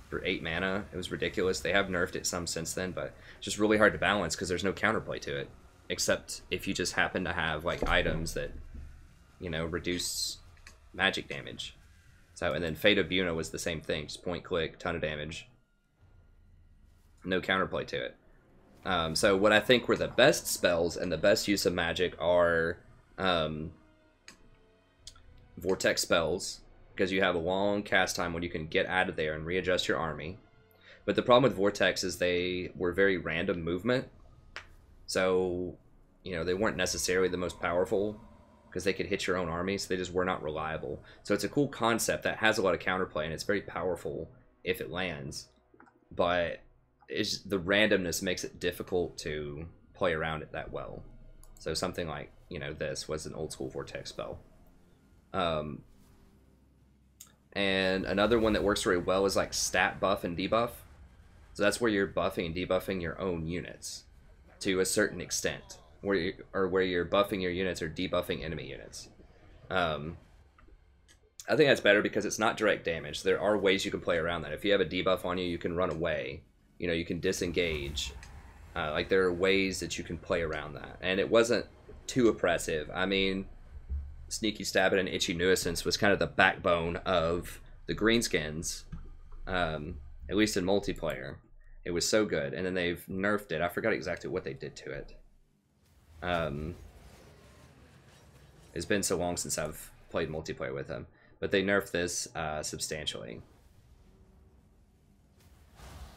for 8 mana. It was ridiculous. They have nerfed it some since then, but it's just really hard to balance because there's no counterplay to it. Except if you just happen to have like items that, you know, reduce magic damage. So, and then Fate of Buna was the same thing, just point click, ton of damage. No counterplay to it. So what I think were the best spells and the best use of magic are vortex spells, because you have a long cast time when you can get out of there and readjust your army. But the problem with vortex is they were very random movement. So, you know, they weren't necessarily the most powerful because they could hit your own army, so they just were not reliable. So it's a cool concept that has a lot of counterplay, and it's very powerful if it lands. But the randomness makes it difficult to play around it that well. So something like, you know, this was an old school vortex spell. And another one that works very well is like stat buff and debuff. So that's where you're buffing and debuffing your own units to a certain extent, where you're buffing your units or debuffing enemy units. I think that's better because it's not direct damage. There are ways you can play around that. If you have a debuff on you, you can run away. You know, you can disengage. Like, there are ways that you can play around that. And it wasn't too oppressive. I mean, Sneaky Stabbing and Itchy Nuisance was kind of the backbone of the Greenskins, at least in multiplayer. It was so good. And then they've nerfed it. I forgot exactly what they did to it. It's been so long since I've played multiplayer with them. But they nerfed this substantially.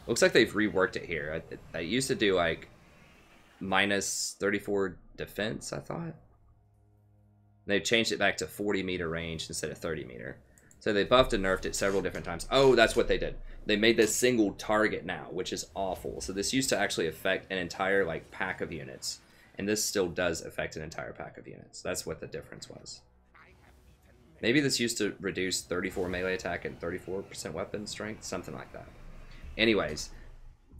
Looks like they've reworked it here. I used to do like minus 34 defense, I thought. They've changed it back to 40 meter range instead of 30 meter. So they buffed and nerfed it several different times. Oh, that's what they did. They made this single target now, which is awful. So this used to actually affect an entire like pack of units. And this still does affect an entire pack of units. That's what the difference was. Maybe this used to reduce 34 melee attack and 34% weapon strength, something like that. Anyways,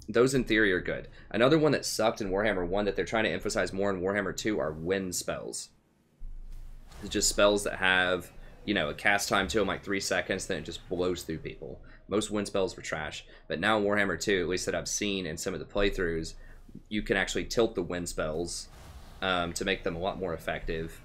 those in theory are good. Another one that sucked in Warhammer 1 that they're trying to emphasize more in Warhammer 2 are wind spells. It's just spells that have, you know, a cast time to them like 3 seconds, then it just blows through people. Most wind spells were trash. But now in Warhammer 2, at least that I've seen in some of the playthroughs, you can actually tilt the wind spells to make them a lot more effective.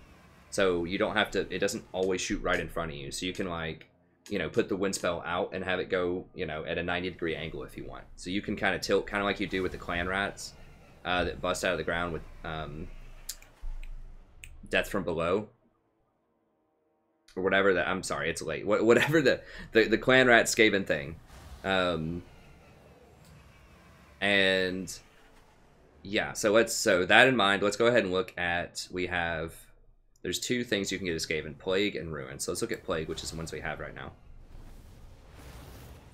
So you don't have to, it doesn't always shoot right in front of you. So you can, like, you know, put the wind spell out and have it go, you know, at a 90-degree angle if you want. So you can kind of tilt, kind of like you do with the clan rats that bust out of the ground with Death from Below. Or whatever that, I'm sorry, it's late. Whatever the clan rat Skaven thing. And yeah, so that in mind, let's go ahead and look at, there's 2 things you can get as Skaven, Plague and Ruin. So let's look at Plague, which is the ones we have right now.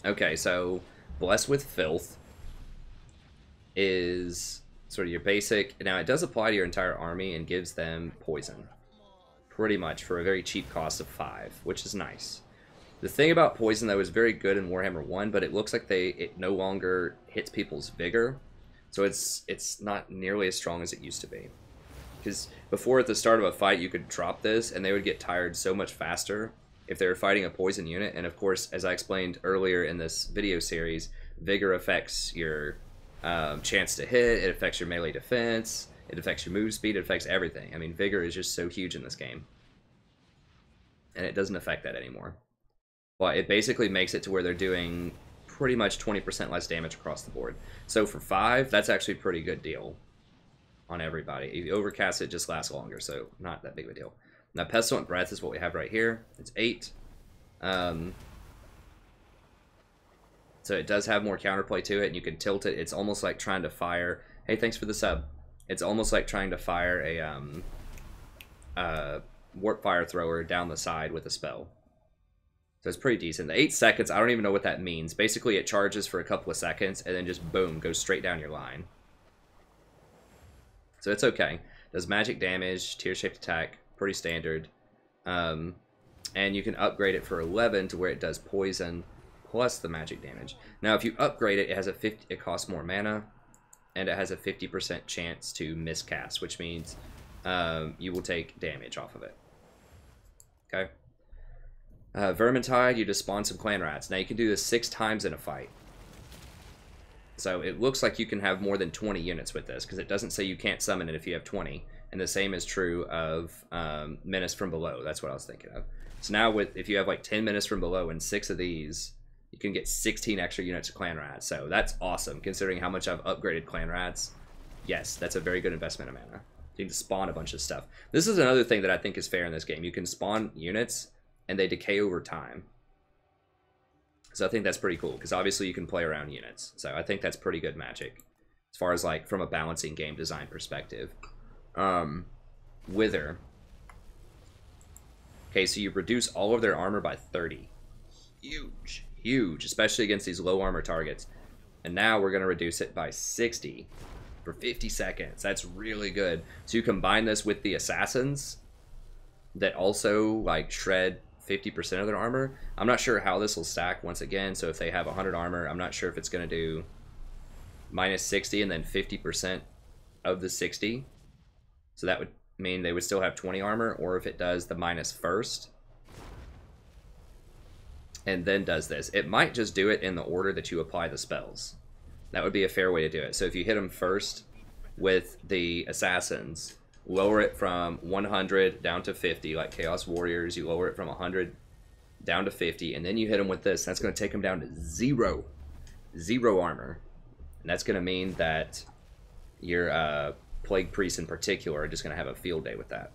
Okay, so Blessed with Filth is sort of your basic. Now, it does apply to your entire army and gives them poison. Pretty much, for a very cheap cost of 5, which is nice. The thing about poison, though, is very good in Warhammer 1, but it looks like it no longer hits people's vigor. So it's not nearly as strong as it used to be. Because before, at the start of a fight, you could drop this, and they would get tired so much faster if they were fighting a poison unit. And of course, as I explained earlier in this video series, vigor affects your chance to hit, it affects your melee defense, it affects your move speed, it affects everything. I mean, vigor is just so huge in this game. And it doesn't affect that anymore. But it basically makes it to where they're doing pretty much 20% less damage across the board. So for 5, that's actually a pretty good deal on everybody. If you overcast it, just lasts longer, so not that big of a deal. Now, Pestilent Breath is what we have right here. It's 8. So it does have more counterplay to it, and you can tilt it. It's almost like trying to fire... Hey, thanks for the sub. It's almost like trying to fire a warp fire thrower down the side with a spell. So it's pretty decent. The 8 seconds, I don't even know what that means. Basically, it charges for a couple of seconds, and then just boom, goes straight down your line. So it's okay. Does magic damage, tear-shaped attack, pretty standard. And you can upgrade it for 11 to where it does poison plus the magic damage. Now, if you upgrade it, it costs more mana, and it has a 50% chance to miscast, which means you will take damage off of it. Okay. Vermintide, you just spawn some clan rats. Now, you can do this 6 times in a fight. So it looks like you can have more than 20 units with this, because it doesn't say you can't summon it if you have 20. And the same is true of Menace from Below. That's what I was thinking of. So now, if you have like 10 Menace from Below and 6 of these, you can get 16 extra units of clan rats. So that's awesome, considering how much I've upgraded clan rats. Yes, that's a very good investment of mana. You can spawn a bunch of stuff. This is another thing that I think is fair in this game. You can spawn units, and they decay over time. So I think that's pretty cool, because obviously you can play around units. So I think that's pretty good magic, as far as like from a balancing game design perspective. Wither. Okay, so you reduce all of their armor by 30. Huge, huge, especially against these low armor targets. And now we're going to reduce it by 60 for 50 seconds. That's really good. So you combine this with the assassins that also like shred 50% of their armor. I'm not sure how this will stack once again. So if they have 100 armor, I'm not sure if it's going to do minus 60 and then 50% of the 60. So that would mean they would still have 20 armor, or if it does the minus first and then does this. It might just do it in the order that you apply the spells. That would be a fair way to do it. So if you hit them first with the assassins, lower it from 100 down to 50, like Chaos Warriors, you lower it from 100 down to 50, and then you hit them with this. That's going to take them down to zero armor. And that's going to mean that your Plague Priests in particular are just going to have a field day with that.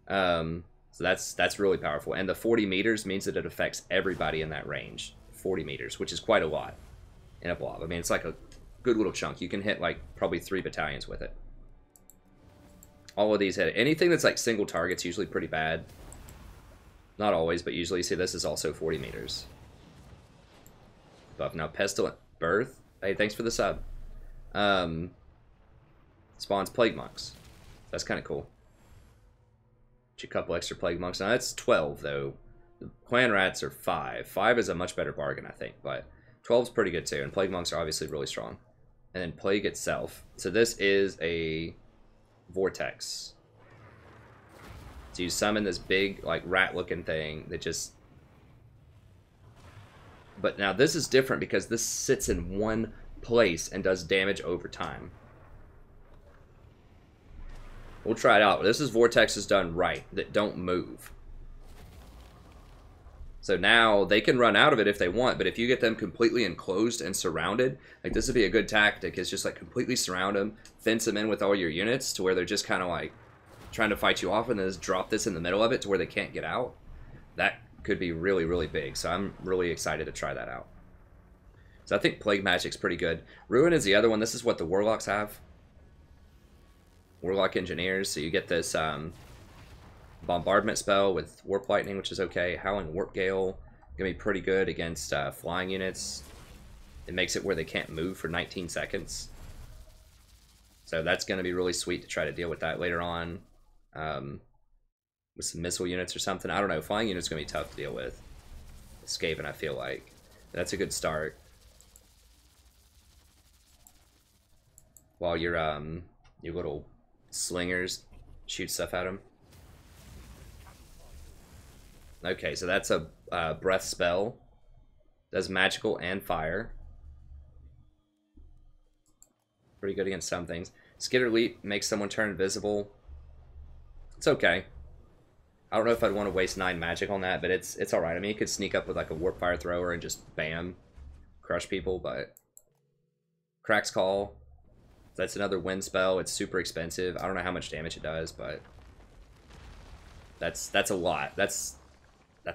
So that's really powerful. And the 40 meters means that it affects everybody in that range. 40 meters, which is quite a lot in a blob. I mean, it's like a good little chunk. You can hit like probably 3 battalions with it. All of these hit it. Anything that's like single target's usually pretty bad. Not always, but usually. See, this is also 40 meters. Buff. Now, Pestilent Birth. Hey, thanks for the sub. Spawns Plague Monks. That's kind of cool. A couple extra Plague Monks. Now, that's 12, though. The Clan Rats are 5. 5 is a much better bargain, I think, but 12 is pretty good, too. And Plague Monks are obviously really strong. And then Plague itself. So this is a Vortex. So you summon this big, like, rat-looking thing that just... But now this is different because this sits in one place and does damage over time. We'll try it out. This is Vortexes done right, that don't move. So now they can run out of it if they want, but if you get them completely enclosed and surrounded, like this would be a good tactic, is just like completely surround them, fence them in with all your units to where they're just kind of like trying to fight you off, and then just drop this in the middle of it to where they can't get out. That could be really, really big, so I'm really excited to try that out. So I think Plague Magic's pretty good. Ruin is the other one. This is what the Warlocks have. Warlock Engineers, so you get this bombardment spell with Warp Lightning, which is okay. Howling Warp Gale, gonna be pretty good against flying units. It makes it where they can't move for 19 seconds. So that's gonna be really sweet to try to deal with that later on. With some missile units or something. I don't know. Flying units gonna be tough to deal with. Skaven, I feel like. That's a good start. While your little slingers shoot stuff at them. Okay, so that's a breath spell. Does magical and fire. Pretty good against some things. Skitter Leap makes someone turn invisible. It's okay. I don't know if I'd want to waste 9 magic on that, but it's alright. I mean, you could sneak up with like a Warp Fire Thrower and just bam, crush people, but... Crack's Call. That's another wind spell. It's super expensive. I don't know how much damage it does, but... That's a lot. That's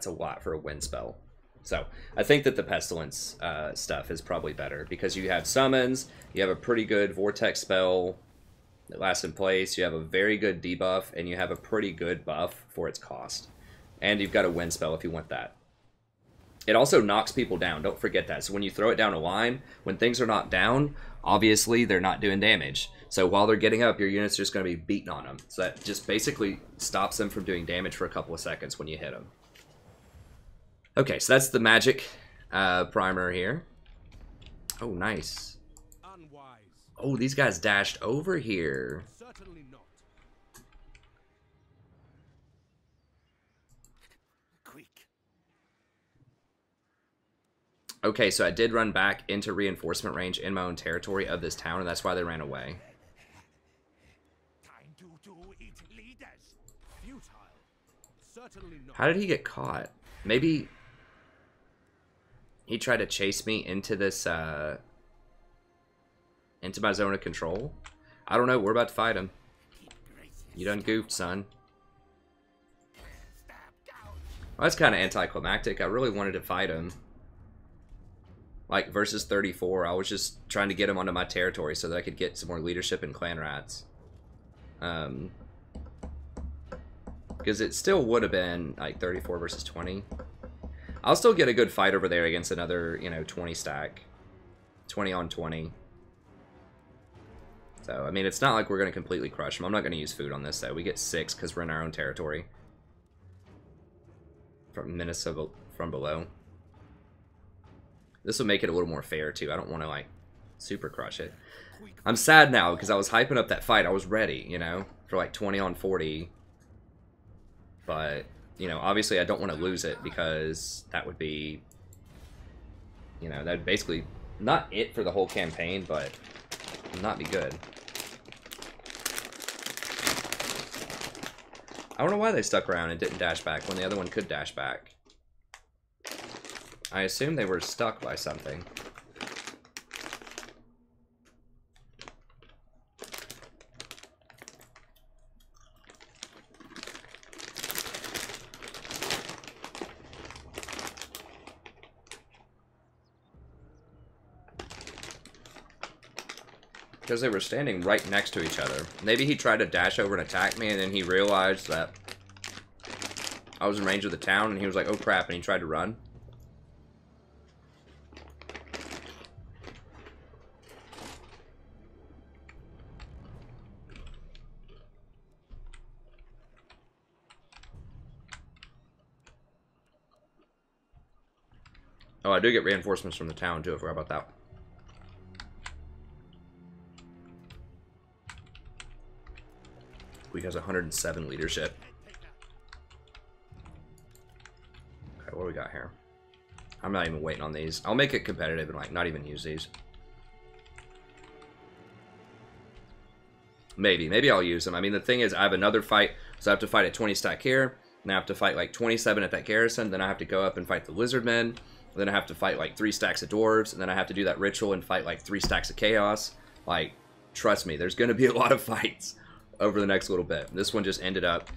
a lot for a wind spell. So, I think that the Pestilence stuff is probably better, because you have summons, you have a pretty good Vortex spell that lasts in place, you have a very good debuff, and you have a pretty good buff for its cost. And you've got a wind spell if you want that. It also knocks people down, don't forget that. So when you throw it down a line, when things are knocked down, obviously they're not doing damage. So while they're getting up, your unit's just going to be beating on them. So that just basically stops them from doing damage for a couple of seconds when you hit them. Okay, so that's the magic primer here. Oh, nice. Unwise. Oh, these guys dashed over here. Certainly not. Queek. Okay, so I did run back into reinforcement range in my own territory of this town, and that's why they ran away. Time to eat leaders. Futile. Certainly not. How did he get caught? Maybe He tried to chase me into this, into my zone of control. I don't know. We're about to fight him. You done goofed, son. Well, that's kind of anticlimactic. I really wanted to fight him. Like, versus 34, I was just trying to get him onto my territory so that I could get some more leadership in clan rats. Because it still would have been, like, 34 versus 20. I'll still get a good fight over there against another, you know, 20 stack. 20 on 20. So, I mean, it's not like we're going to completely crush them. I'm not going to use food on this, though. We get 6 because we're in our own territory. From Minnesota, from below. This will make it a little more fair, too. I don't want to, like, super crush it. I'm sad now because I was hyping up that fight. I was ready, you know, for, like, 20 on 40. But, you know, obviously I don't want to lose it because that would be, you know, that'd basically, not it for the whole campaign, but not be good. I don't know why they stuck around and didn't dash back when the other one could dash back. I assume they were stuck by something. Because they were standing right next to each other. Maybe he tried to dash over and attack me, and then he realized that I was in range of the town, and he was like, oh crap, and he tried to run. Oh, I do get reinforcements from the town, too. I forgot about that. Queek has 107 leadership. Okay, what do we got here? I'm not even waiting on these. I'll make it competitive and like not even use these. Maybe I'll use them. I mean, the thing is, I have another fight, so I have to fight at 20 stack here. Then I have to fight like 27 at that garrison. Then I have to go up and fight the lizardmen. Then I have to fight like 3 stacks of dwarves. And then I have to do that ritual and fight like 3 stacks of chaos. Like, trust me, there's going to be a lot of fights over the next little bit. This one just ended up,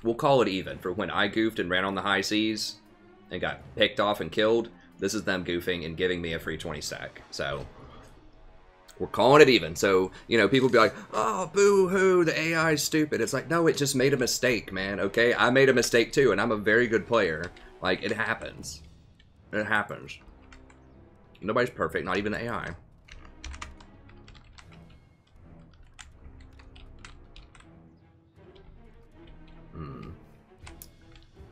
we'll call it even, for when I goofed and ran on the high seas and got picked off and killed. This is them goofing and giving me a free 20 stack. So, we're calling it even. So, you know, people be like, oh, boo-hoo, the AI is stupid. It's like, no, it just made a mistake, man, okay? I made a mistake too, and I'm a very good player. Like, it happens. It happens. Nobody's perfect, not even the AI.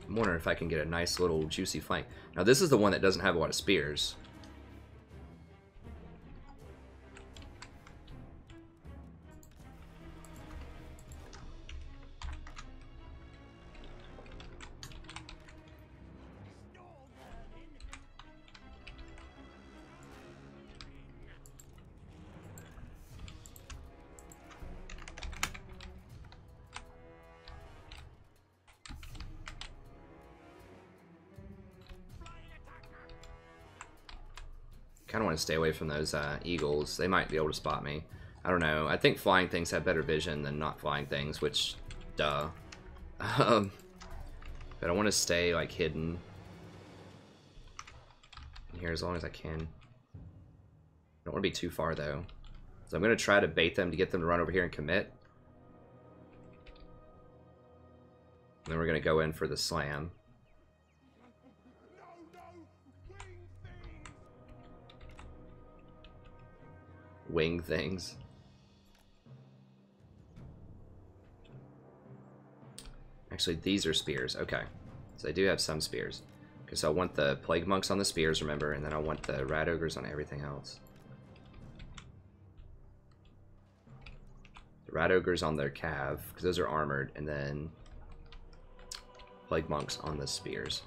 I'm wondering if I can get a nice little juicy flank. Now this is the one that doesn't have a lot of spears. Kind of want to stay away from those eagles. They might be able to spot me. I don't know. I think flying things have better vision than not flying things, which, duh. But I want to stay, like, hidden in here as long as I can. I don't want to be too far, though. So I'm going to try to bait them to get them to run over here and commit. And then we're going to go in for the slam. Wing things. Actually, these are spears. Okay. So I do have some spears. Okay, so I want the plague monks on the spears, remember, and then I want the rat ogres on everything else. The rat ogres on their cav, because those are armored, and then plague monks on the spears.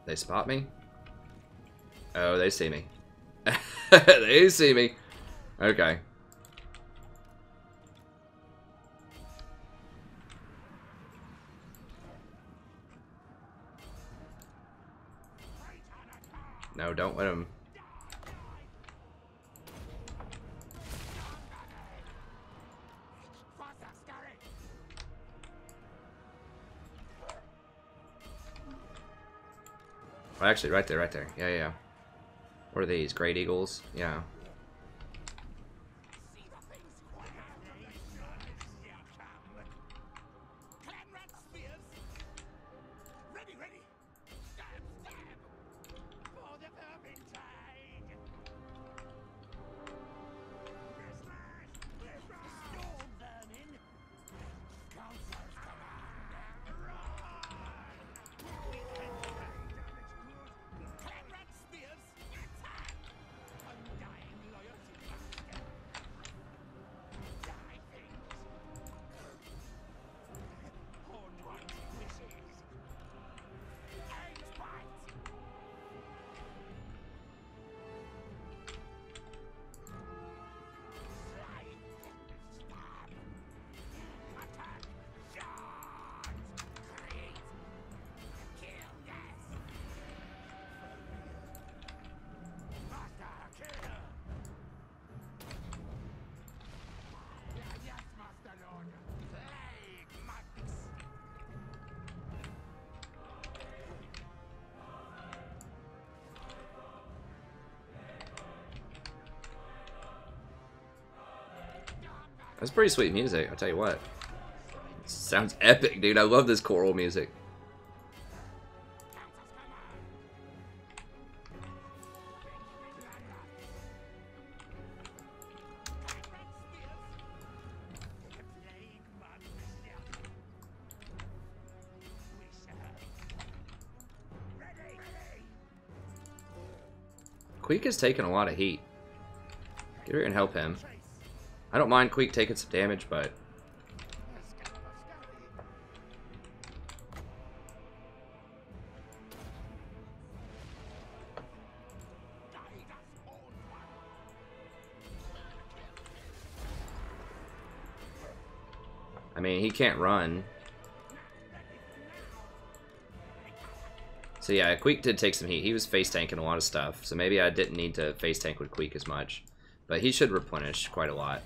They spot me? Oh, they see me. They see me. Okay. No, don't let him. Oh, actually, right there, right there. Yeah, yeah. What are these? Great Eagles? Yeah. That's pretty sweet music, I'll tell you what. It sounds epic, dude. I love this choral music. Queek is taking a lot of heat. Get here and help him. I don't mind Queek taking some damage, but... I mean, he can't run. So yeah, Queek did take some heat. He was face tanking a lot of stuff, so maybe I didn't need to face tank with Queek as much. But he should replenish quite a lot.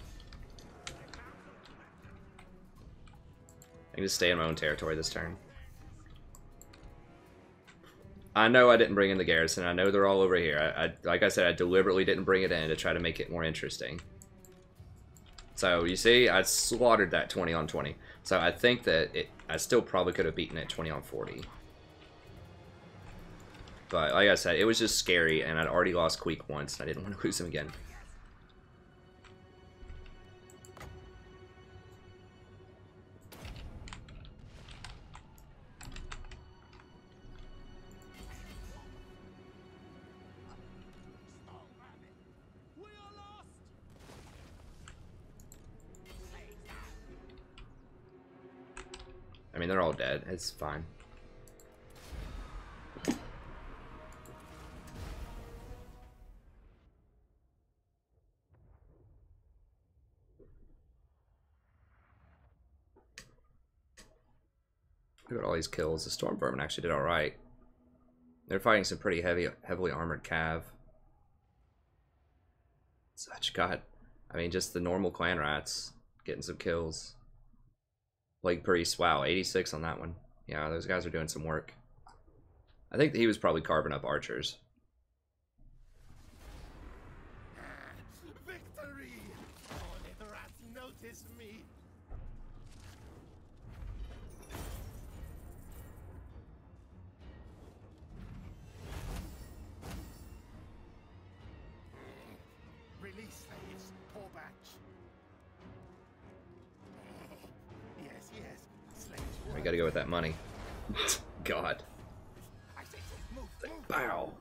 I can just stay in my own territory this turn. I know I didn't bring in the garrison. I know they're all over here. Like I said, I deliberately didn't bring it in to try to make it more interesting. So, you see, I slaughtered that 20 on 20. So, I think that I still probably could have beaten it 20 on 40. But, like I said, it was just scary, and I'd already lost Queek once, and I didn't want to lose him again. I mean, they're all dead. It's fine. Look at all these kills. The Storm Vermin actually did alright. They're fighting some pretty heavily armored cav. Such god. I mean, just the normal clan rats getting some kills. Plague Priest, wow, 86 on that one. Yeah, those guys are doing some work. I think that he was probably carving up archers. Victory! Only the rats notice me. Release slaves, poor batch. Yes, yes, slaves. We gotta go with that money. God. I say so. Move, move. Bow.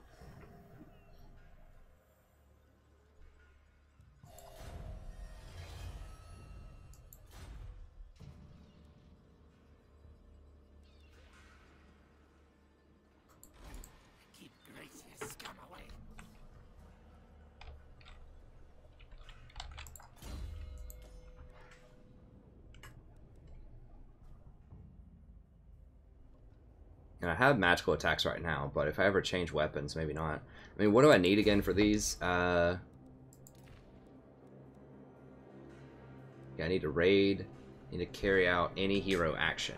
And I have magical attacks right now, but if I ever change weapons, maybe not. I mean, what do I need again for these? Yeah, I need to raid. I need to carry out any hero action.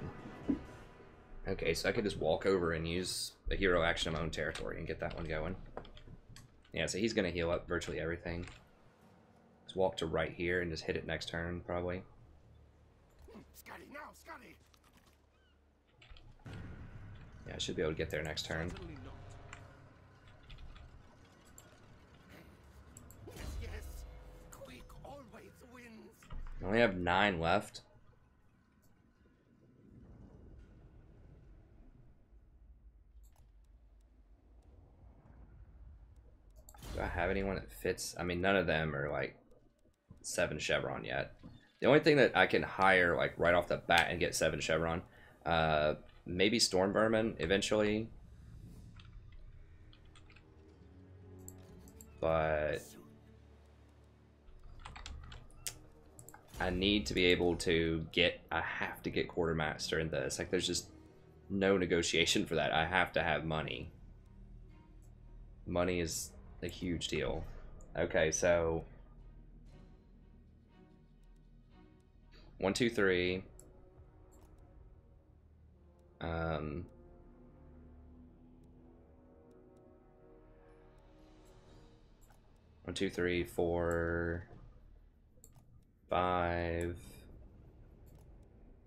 Okay, so I could just walk over and use a hero action in my own territory and get that one going. Yeah, so he's going to heal up virtually everything. Just walk to right here and just hit it next turn, probably. Scotty, now, Scotty. Yeah, I should be able to get there next turn. Certainly not. Yes, yes. Queek always wins. I only have 9 left. Do I have anyone that fits? I mean, none of them are like 7 Chevron yet. The only thing that I can hire like right off the bat and get 7 Chevron, maybe Storm Vermin eventually. But I need to be able to get, I have to get Quartermaster in this. Like, there's just no negotiation for that. I have to have money. Money is a huge deal. Okay, so 1, 2, 3. 1, 2, 3, 4, 5,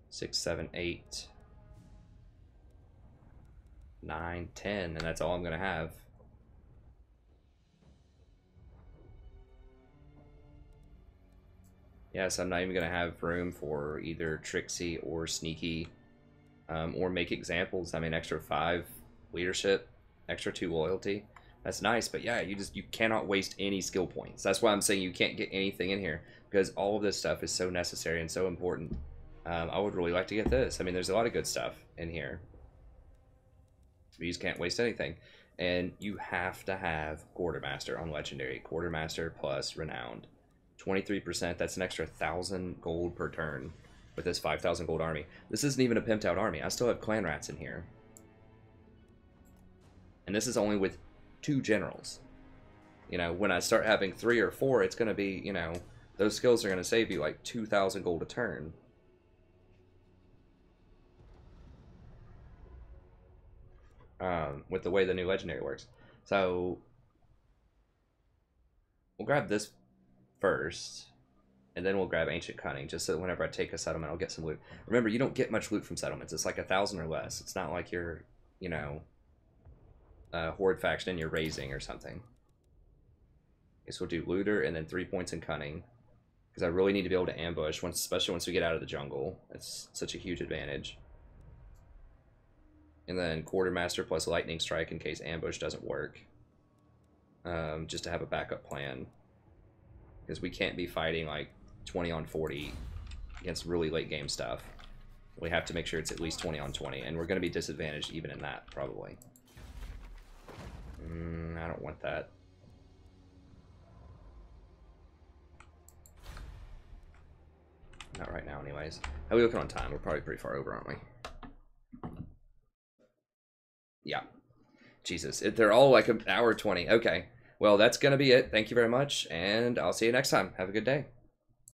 6, 7, 8, 9, 10, and that's all I'm gonna have. Yes, I'm not even gonna have room for either Tricksy or Sneaky, or make examples. I mean, extra 5 leadership, extra 2 loyalty. That's nice, but yeah, you cannot waste any skill points. That's why I'm saying you can't get anything in here, because all of this stuff is so necessary and so important. I would really like to get this. I mean, there's a lot of good stuff in here. You just can't waste anything. And you have to have Quartermaster on Legendary. Quartermaster plus Renowned. 23%, that's an extra 1,000 gold per turn with this 5,000 gold army. This isn't even a pimped out army. I still have clan rats in here. And this is only with 2 generals. You know, when I start having 3 or 4, it's going to be, you know, those skills are going to save you like 2,000 gold a turn. With the way the new legendary works. So we'll grab this first, and then we'll grab Ancient Cunning, just so that whenever I take a settlement, I'll get some loot. Remember, you don't get much loot from settlements. It's like 1,000 or less. It's not like you're, you know, Horde faction and you're raising or something. Okay, so we'll do Looter and then 3 points in Cunning, because I really need to be able to ambush, especially once we get out of the jungle. It's such a huge advantage. And then Quartermaster plus Lightning Strike in case ambush doesn't work. Just to have a backup plan. Because we can't be fighting like 20 on 40 against really late game stuff. We have to make sure it's at least 20 on 20. And we're going to be disadvantaged even in that, probably. I don't want that. Not right now, anyways. How are we looking on time? We're probably pretty far over, aren't we? Yeah. Jesus. They're all like an hour 20. Okay. Well, that's going to be it. Thank you very much, and I'll see you next time. Have a good day.